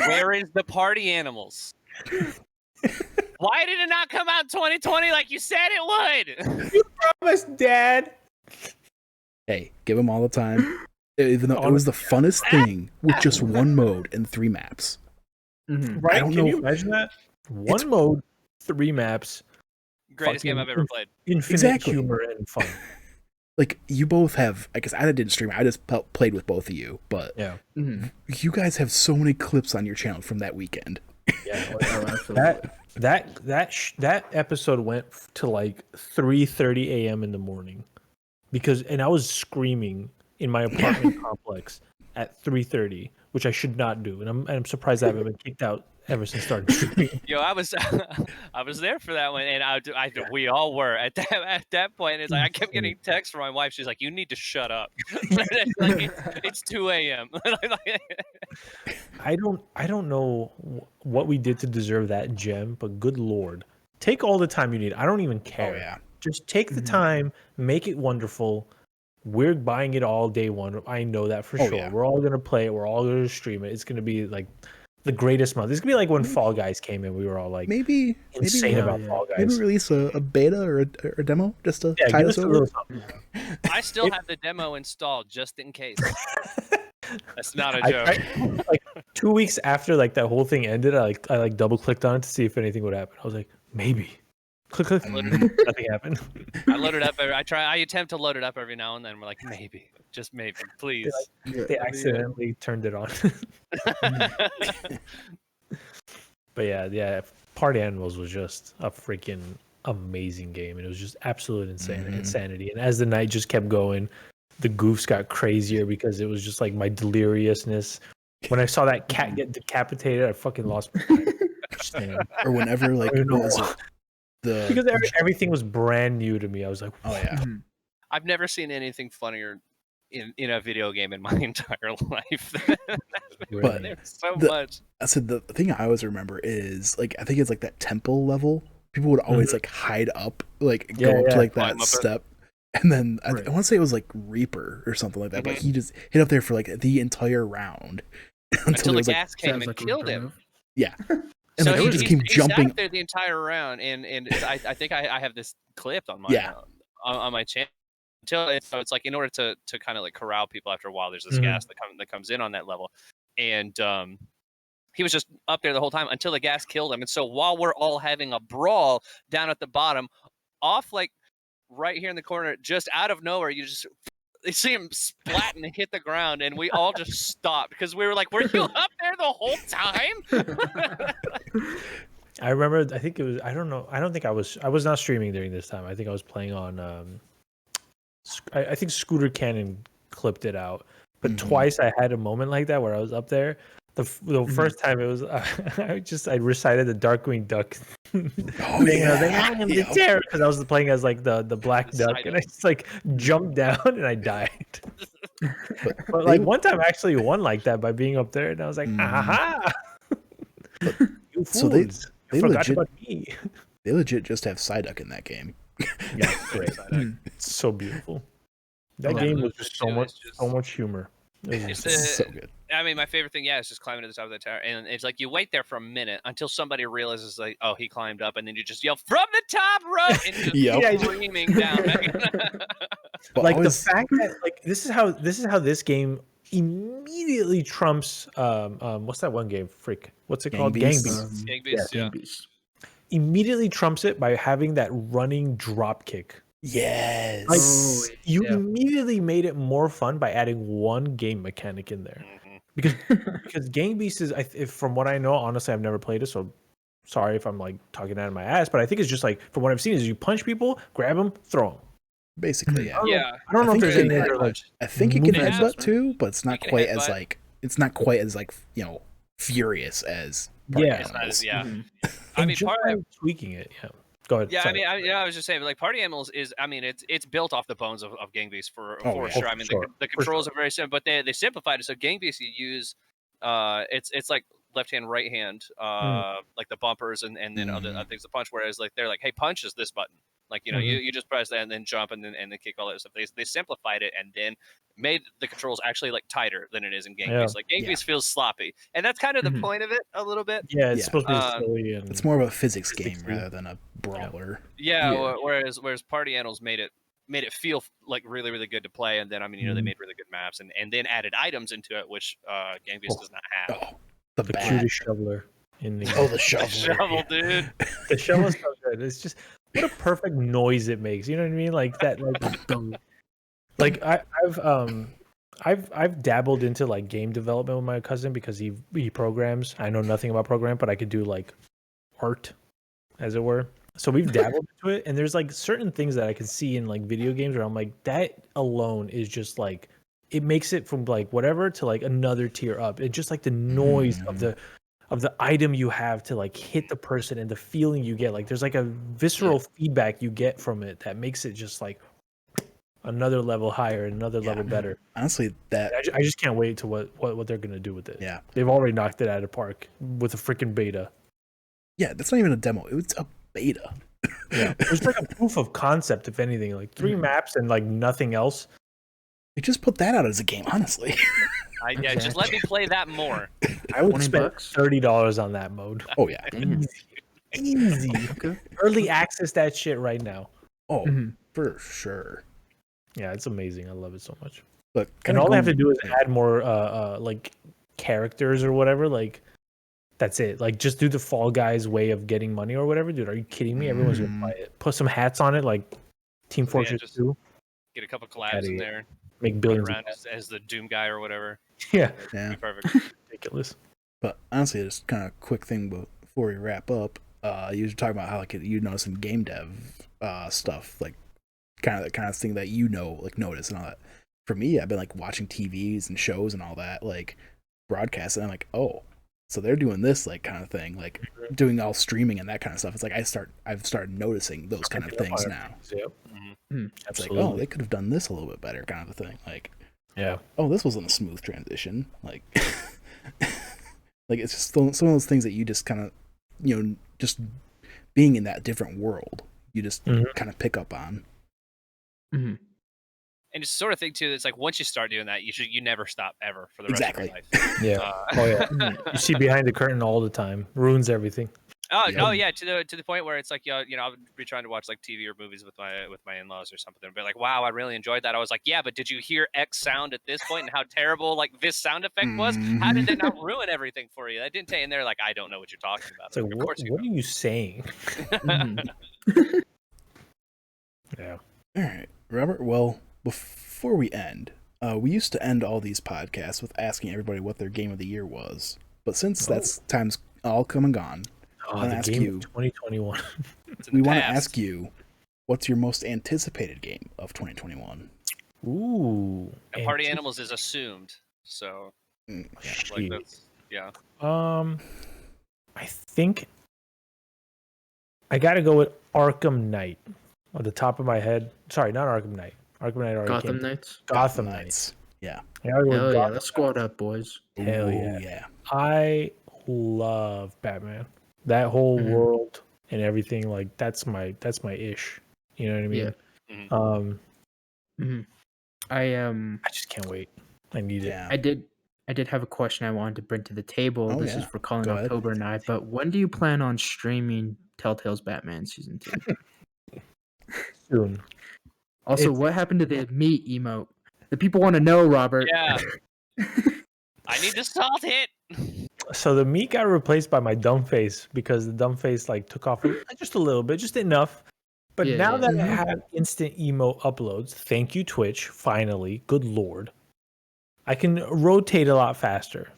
Where is the Party Animals? Why did it not come out in 2020 like you said it would? You promised, Dad. Hey, give them all the time. Even though it was the funnest thing with just one mode and 3 maps. Mm-hmm. Right? I don't know. You imagine that? One mode, 3 maps. Greatest game I've ever played. Infinite humor and fun. Like, you both have, I guess I didn't stream, I just played with both of you, but yeah, you guys have so many clips on your channel from that weekend. Yeah, that episode went to like 3:30 a.m. in the morning and I was screaming in my apartment complex at 3:30, which I should not do, and I'm surprised I haven't been kicked out ever since starting streaming. Yo, I was there for that one, and we all were at that point. And it's like I kept getting texts from my wife. She's like, "You need to shut up." It's 2 a.m. I don't know what we did to deserve that gem, but good Lord, take all the time you need. I don't even care. Oh yeah, just take the time, make it wonderful. We're buying it all day one. I know that for sure. Yeah. We're all gonna play it. We're all gonna stream it. It's gonna be like the greatest month. It's gonna be like when Fall Guys came in. We were all like, maybe insane about Fall Guys. Maybe release a beta or a demo just to tide us over. I still have the demo installed just in case. That's not a joke. Like 2 weeks after like that whole thing ended, I double clicked on it to see if anything would happen. I was like, maybe. Click. Nothing happened. I load it up. I attempt to load it up every now and then. We're like, maybe, just maybe, please. They accidentally turned it on. But yeah, Party Animals was just a freaking amazing game, and it was just absolute insanity. And as the night just kept going, the goofs got crazier because it was just like my deliriousness. When I saw that cat get decapitated, I fucking lost my mind. Or whenever like because everything was brand new to me. I was like, oh yeah. I've never seen anything funnier in a video game in my entire life. But there's so much. I said the thing I always remember is like I think it's like that temple level. People would always like hide up, like go up to like that step. And then I want to say it was like Reaper or something like that, but he just hit up there for like the entire round until the gas came and killed him. Yeah. And so he just came jumping sat there the entire round, and I think I have this clipped on my on my channel. So it's like in order to kind of like corral people after a while, there's this gas that comes in on that level, and he was just up there the whole time until the gas killed him. And so while we're all having a brawl down at the bottom, off like right here in the corner, just out of nowhere, you see him splat and hit the ground, and we all just stopped because we were like, "Were you up there the whole time?" I remember. I think it was. I don't know. I don't think I was. I was not streaming during this time. I think I was playing on. I think Scooter Cannon clipped it out, but twice I had a moment like that where I was up there. The first time it was I recited the Darkwing Duck. Oh yeah, I am the terror because I was playing as like the black duck, and I just like jumped down and I died. but like one time I actually won like that by being up there, and I was like, aha! You fools. So they forgot legit, about me. They legit just have Psyduck in that game. Yeah, it's great. It's so beautiful. That game was just so much humor. It's so good. I mean, my favorite thing, is just climbing to the top of the tower, and it's like you wait there for a minute until somebody realizes, like, oh, he climbed up, and then you just yell from the top, run, and just screaming down. Like the fact that like this is how this game immediately trumps what's that one game? What's it called? Gang Beasts. Gang Beasts. Immediately trumps it by having that running drop kick. Yes. Like, you immediately made it more fun by adding one game mechanic in there. Because Gang Beasts is, from what I know, honestly, I've never played it, so sorry if I'm like talking out of my ass, but I think it's just like, from what I've seen, is you punch people, grab them, throw them. Basically, yeah. I don't know if there's any other like. I think you can headbutt too, but it's not quite as like furious as. I mean, part of tweaking it, Go ahead. Yeah, sorry. I was just saying, like, Party Animals is, it's built off the bones of Gang Beasts for sure. I mean, the controls are very simple, but they simplified it. So Gang Beasts, you use, it's like left hand, right hand, like the bumpers and then other things to punch. Whereas like they're like, hey, punch is this button. Like, you just press that and then jump and then kick, all that stuff. They simplified it and then made the controls actually like tighter than it is in Gang Beasts. Like Gang Beasts feels sloppy, and that's kind of the point of it a little bit. Yeah, it's supposed to be silly. It's more of a physics game rather than a brawler. Whereas Party Animals made it feel like really, really good to play, and then they made really good maps and then added items into it, which Gang Beasts does not have. Oh, the cutest shoveler in the the shovel. The shovel, dude. The shovel is so good. It's just what a perfect noise it makes. You know what I mean? Like that, like I've dabbled into like game development with my cousin because he programs. I know nothing about programming, but I could do like art, as it were. So we've dabbled into it, and there's like certain things that I can see in like video games where I'm like, that alone is just like, it makes it from like whatever to like another tier up. It's just like the noise of the item you have to like hit the person and the feeling you get. Like there's like a visceral feedback you get from it that makes it just like another level higher, another level better. Honestly, I just can't wait to what they're gonna do with it. Yeah, they've already knocked it out of the park with a freaking beta. Yeah, that's not even a demo. It was a beta. Yeah, it was like a proof of concept, if anything. Like 3 maps and like nothing else. They just put that out as a game, honestly. Just let me play that more. I would spend $30 on that mode. Oh yeah, easy. Okay. Early access that shit right now. Oh, for sure. Yeah, it's amazing. I love it so much. But and all they have to do is add more like characters or whatever. Like that's it. Like just do the Fall Guys way of getting money or whatever. Dude, are you kidding me? Everyone's gonna buy it. Put some hats on it, like Team Fortress 2. Get a couple collabs in there. Make billions around as the Doom guy or whatever. Yeah. Perfect. Ridiculous. But honestly, just kind of quick thing before we wrap up. You were talking about how like you notice some game dev stuff, like kind of thing that like notice and all that. For me, I've been like watching TVs and shows and all that, like broadcasts, and I'm like, oh, so they're doing this like kind of thing, like doing all streaming and that kind of stuff. It's like I've started noticing those kind of things now. Yep. It's like, oh, they could have done this a little bit better, kind of a thing. Like, yeah, oh, this wasn't a smooth transition. Like, like it's just some of those things that you just kind of, just being in that different world, you just kind of pick up on. And it's the sort of thing too. It's like once you start doing that, you never stop ever for the rest of your life. Yeah. You see behind the curtain all the time. Ruins everything. Oh no, yeah, to the point where it's like, I'll be trying to watch like TV or movies with my in-laws or something, and be like, wow, I really enjoyed that. I was like, yeah, but did you hear X sound at this point and how terrible like this sound effect was? How did that not ruin everything for you? That didn't take. And they're like, I don't know what you're talking about. It's like, of course what are you saying? Yeah. All right, Robert. Well, before we end, we used to end all these podcasts with asking everybody what their game of the year was, but since that's time's all come and gone. The ask game you, of 2021. We want to ask you, what's your most anticipated game of 2021? Ooh. And Party Animals is assumed, so I think I gotta go with Arkham Knight. On the top of my head. Sorry, not Arkham Knight. Arkham Knight. Gotham Knights. Gotham Knights. Yeah. Hell yeah, let's squad up, boys. Hell yeah. I love Batman. That whole world and everything, like that's my ish. You know what I mean? Yeah. I I just can't wait. I need it. I did have a question I wanted to bring to the table. This is for Colin, October, and I. But when do you plan on streaming Telltale's Batman Season 2? Soon. Also, what happened to the meat emote? The people want to know, Robert. Yeah. I need to salt it. So the meat got replaced by my dumb face because the dumb face like took off just a little bit, just enough. But now that I have instant emote uploads, thank you Twitch, finally, good lord, I can rotate a lot faster.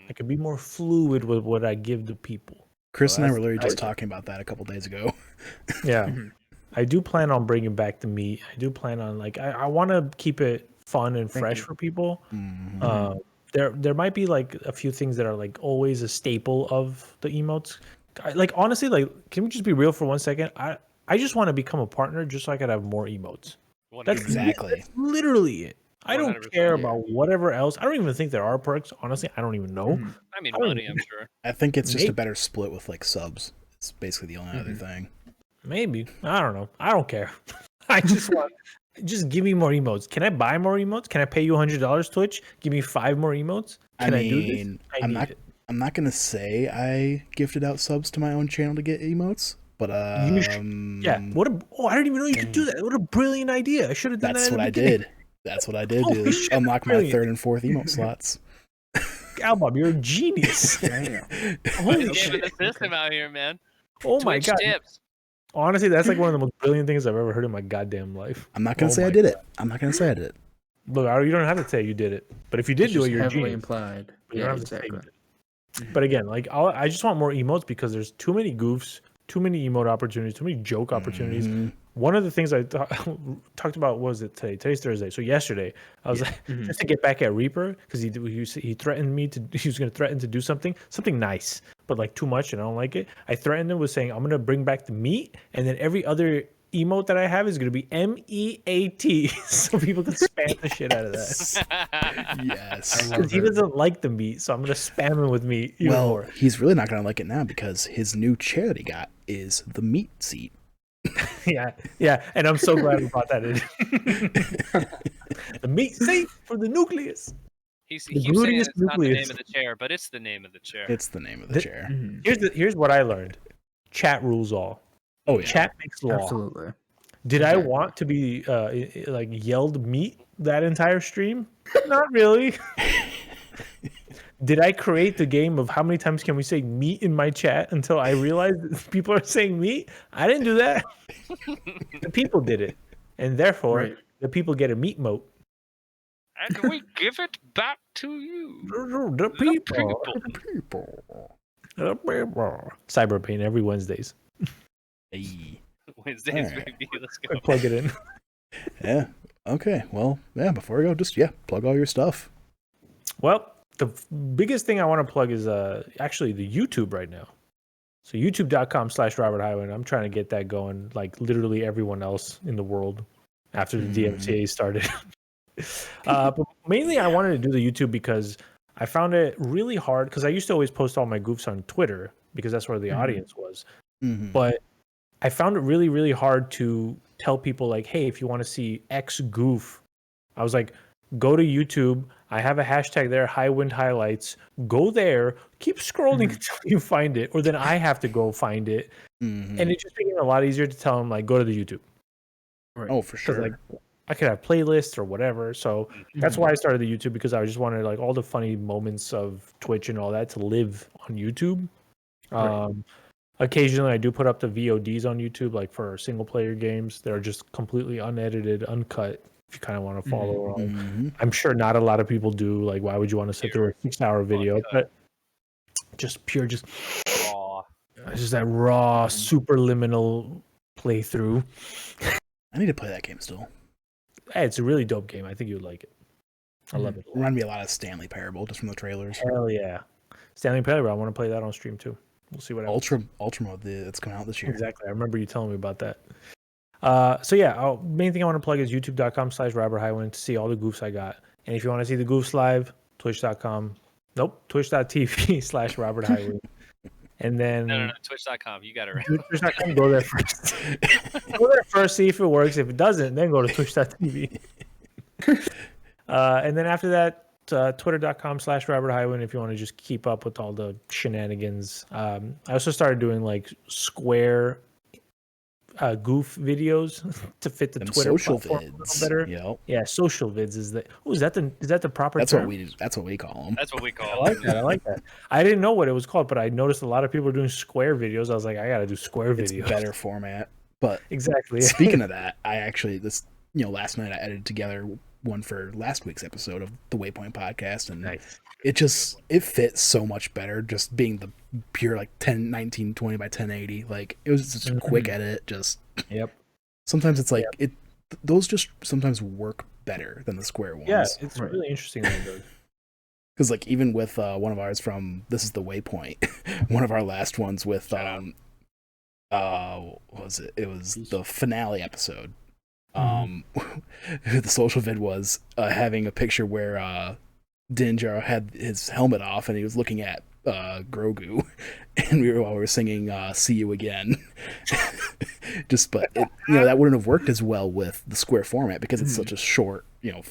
I can be more fluid with what I give to people. Chris and I were literally just talking about that a couple days ago. Yeah. I do plan on bringing back the meat. I do plan on I want to keep it fun and fresh for people. There might be like a few things that are like always a staple of the emotes. Like honestly, like can we just be real for 1 second? I just want to become a partner just so I could have more emotes. That's literally it. I don't care about whatever else. I don't even think there are perks. Honestly, I don't even know. I mean, money, I'm sure. I think it's just a better split with like subs. It's basically the only other thing. Maybe. I don't know. I don't care. I just want just give me more emotes. Can I buy more emotes? Can I pay you $100 Twitch? Give me 5 more emotes? Can I do this? I'm not gonna say I gifted out subs to my own channel to get emotes, but I didn't even know you could do that. What a brilliant idea! I should have done that. That's what I did. That's what I did. Unlock my 3rd and 4th emote slots. Albob, you're a genius. Holy shit! The system out here, man. Oh my god. Tips. Honestly, that's like one of the most brilliant things I've ever heard in my goddamn life. I'm not gonna say I did it. I'm not gonna say I did it. Look, you don't have to say you did it. But if you did do it, you're a genius. Implied. Yeah, exactly. But again, like I just want more emotes because there's too many goofs, too many emote opportunities, too many joke opportunities. One of the things I talked about was it today? Today's Thursday. So yesterday, I was like, just to get back at Reaper because he threatened me he was going to threaten to do something nice, but like too much, and I don't like it. I threatened him with saying I'm going to bring back the meat, and then every other emote that I have is going to be MEAT, so people can spam the shit out of that. Yes, because he doesn't like the meat, so I'm going to spam him with meat. Well, he's really not going to like it now because his new chair that he got is the meat seat. yeah, and I'm so glad we brought that in. The meat seat for the nucleus. He keeps saying it's not the name of the chair, but it's the name of the chair. It's the name of the chair. Here's what I learned. Chat rules all. Oh yeah. Chat makes law. Absolutely. Did I want to be like yelled meat that entire stream? Not really. Did I create the game of how many times can we say meat in my chat until I realized people are saying meat? I didn't do that. The people did it. And therefore, the people get a meat moat. And we give it back to you. The people. Cyberpaint every Wednesdays. Hey. Wednesdays, baby. Let's go. Plug it in. Yeah. Okay. Well, yeah, before we go, just plug all your stuff. Well, the biggest thing I want to plug is actually the YouTube right now. So youtube.com/RobertHighwind. I'm trying to get that going like literally everyone else in the world after the DMCA started. But mainly I wanted to do the YouTube because I found it really hard because I used to always post all my goofs on Twitter because that's where the audience was. But I found it really, really hard to tell people like, hey, if you want to see X goof, I was like, go to YouTube. I have a hashtag there, Highwind Highlights. Go there. Keep scrolling until you find it, or then I have to go find it. And it just became a lot easier to tell them, like, go to the YouTube. Right. Oh, for sure. Like, I could have playlists or whatever. So that's why I started the YouTube, because I just wanted like all the funny moments of Twitch and all that to live on YouTube. Occasionally, I do put up the VODs on YouTube, like for single player games. They're just completely unedited, uncut. If you kind of want to follow along. I'm sure not a lot of people do. Like, why would you want to sit through a 6-hour video? But just pure, just raw. Just that raw, super liminal playthrough. I need to play that game still. Hey, it's a really dope game. I think you'd like it. I love it. Remind me a lot of Stanley Parable just from the trailers. Hell yeah. Stanley Parable. I want to play that on stream too. We'll see what happens. Ultra mode that's coming out this year. Exactly. I remember you telling me about that. So yeah, main thing I want to plug is youtube.com/RobertHighwind to see all the goofs I got. And if you want to see the goofs live, twitch.tv/RobertHighwind. And then no, twitch.com. You got it right. Twitch.com, go there first. Go there first, see if it works. If it doesn't, then go to twitch.tv. And then after that, twitter.com/RobertHighwind if you want to just keep up with all the shenanigans. I also started doing like Square goof videos to fit the Twitter social platform vids. a little better. Yep. Yeah, social vids is the proper That's term? That's what we call them. That's what we call. I like that. I didn't know what it was called, but I noticed a lot of people are doing Square videos. I was like, I gotta do Square videos. It's better format. But exactly. Speaking of that, I actually last night I edited together one for last week's episode of the Waypoint podcast, and nice. it fits so much better just being the pure like 1920 by 1080. Like it was just a quick edit. Just sometimes it's like those just sometimes work better than the Square ones. Yeah, it's really interesting that goes. Because like even with one of ours from This is the Waypoint, one of our last ones with what was it? It was the finale episode. The social vid was having a picture where Dinjaro had his helmet off and he was looking at Grogu, and we were singing "See You Again." But that wouldn't have worked as well with the Square format because it's such a short, the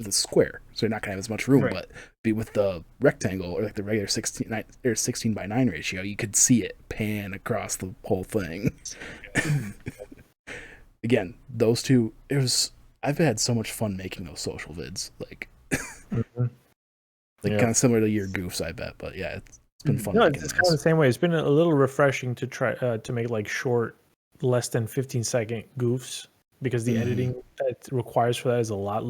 square, so you're not gonna have as much room. Right. But be with the rectangle or like the regular 16 by 9 ratio, you could see it pan across the whole thing. Again, those two, I've had so much fun making those social vids, like kind of similar to your goofs, I bet. But yeah, it's been fun. No, it's kind of the same way. It's been a little refreshing to try to make like short, less than 15-second goofs, because the editing that it requires for that is a lot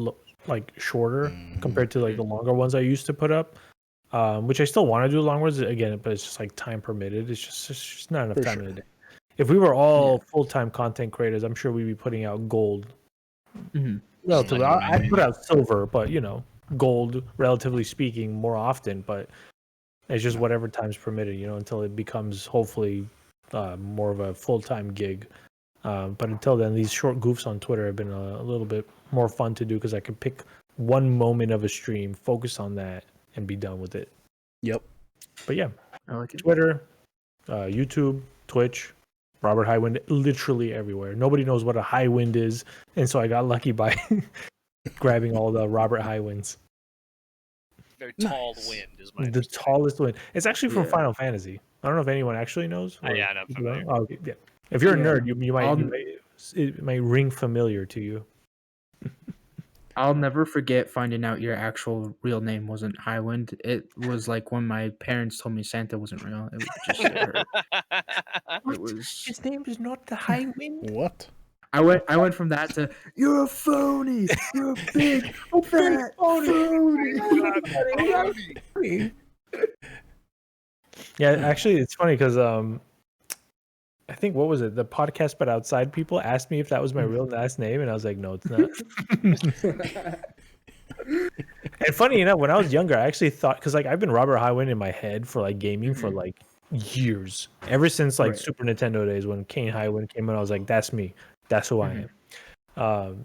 shorter compared to like the longer ones I used to put up. Which I still want to do long ones again, but it's just like time permitted. It's just not enough time in a day. If we were all full-time content creators, I'm sure we'd be putting out gold. Relatively, I put out silver, but gold, relatively speaking, more often. But it's just whatever time's permitted, until it becomes hopefully more of a full-time gig. But until then, these short goofs on Twitter have been a little bit more fun to do because I can pick one moment of a stream, focus on that, and be done with it. Yep. But yeah, I like it. Twitter, YouTube, Twitch. Robert Highwind, literally everywhere. Nobody knows what a high wind is, and so I got lucky by grabbing all the Robert Highwinds. Very tall wind is the tallest wind. It's actually from Final Fantasy. I don't know if anyone actually knows. Yeah, I'm familiar. Oh, okay, yeah. If you're a nerd, you might it might ring familiar to you. I'll never forget finding out your actual real name wasn't Highwind. It was like when my parents told me Santa wasn't real. It was just it was his name is not the Highwind. What? I went from that to you're a phony. You're a big fat phony. Yeah, actually, it's funny because I think what was it? The podcast but outside people asked me if that was my real last name, and I was like, no, it's not. And funny enough, when I was younger, I actually thought, because like I've been Robert Highwind in my head for like gaming for like years, ever since like Super Nintendo days when Kane Highwind came in. I was like, that's me, that's who I am.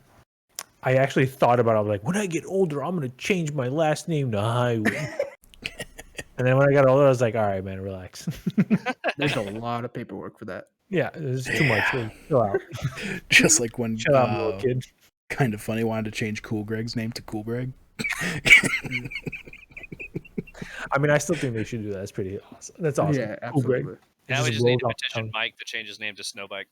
I actually thought about it. I was like, when I get older, I'm gonna change my last name to Highwind. And then when I got older, I was like, all right, man, relax. There's a lot of paperwork for that. Yeah, it's too much. Chill out. Just like when Chill out, little kid. Kind of funny wanted to change Cool Greg's name to Cool Greg. I mean, I still think they should do that. That's pretty awesome. That's awesome. Yeah, absolutely. Cool now we just need to petition Mike to change his name to Snowbike.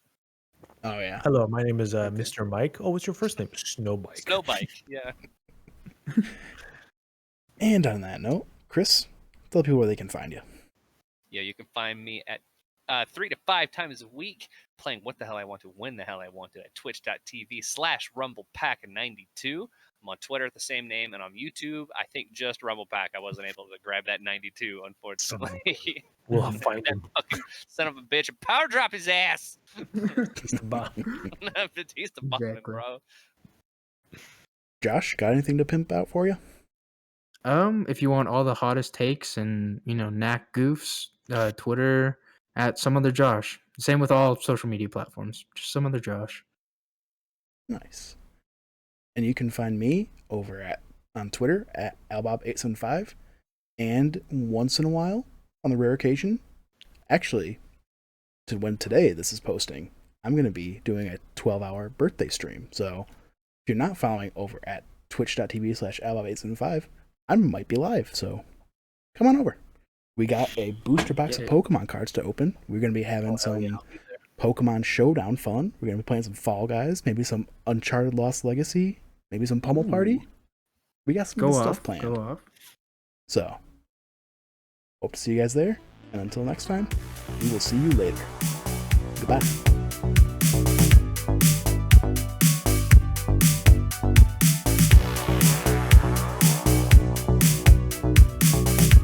Oh, yeah. Hello, my name is Mr. Mike. Oh, what's your first name? Snowbike. Snowbike, yeah. And on that note, Chris, tell people where they can find you. Yeah, you can find me at 3 to 5 times a week playing What the Hell I Want to When the Hell I Want to at twitch.tv/RumblePack92. I'm on Twitter at the same name, and on YouTube, I think just RumblePack. I wasn't able to grab that 92, unfortunately. We'll find him. Son of a bitch and power drop his ass. He's the bomb. He's the bomb, bro. Josh, got anything to pimp out for you? If you want all the hottest takes and knack goofs, Twitter at some other Josh. Same with all social media platforms. Just some other Josh. Nice. And you can find me over on Twitter at albob875, and once in a while, on the rare occasion, actually, to when today this is posting, I'm going to be doing a 12-hour birthday stream. So if you're not following over at twitch.tv/albob875, I might be live, so come on over. We got a booster box of Pokemon cards to open. We're going to be having some Pokemon Showdown fun. We're going to be playing some Fall Guys, maybe some Uncharted Lost Legacy, maybe some Pummel Party. We got some good stuff planned. Go off. So, hope to see you guys there. And until next time, we will see you later. Goodbye.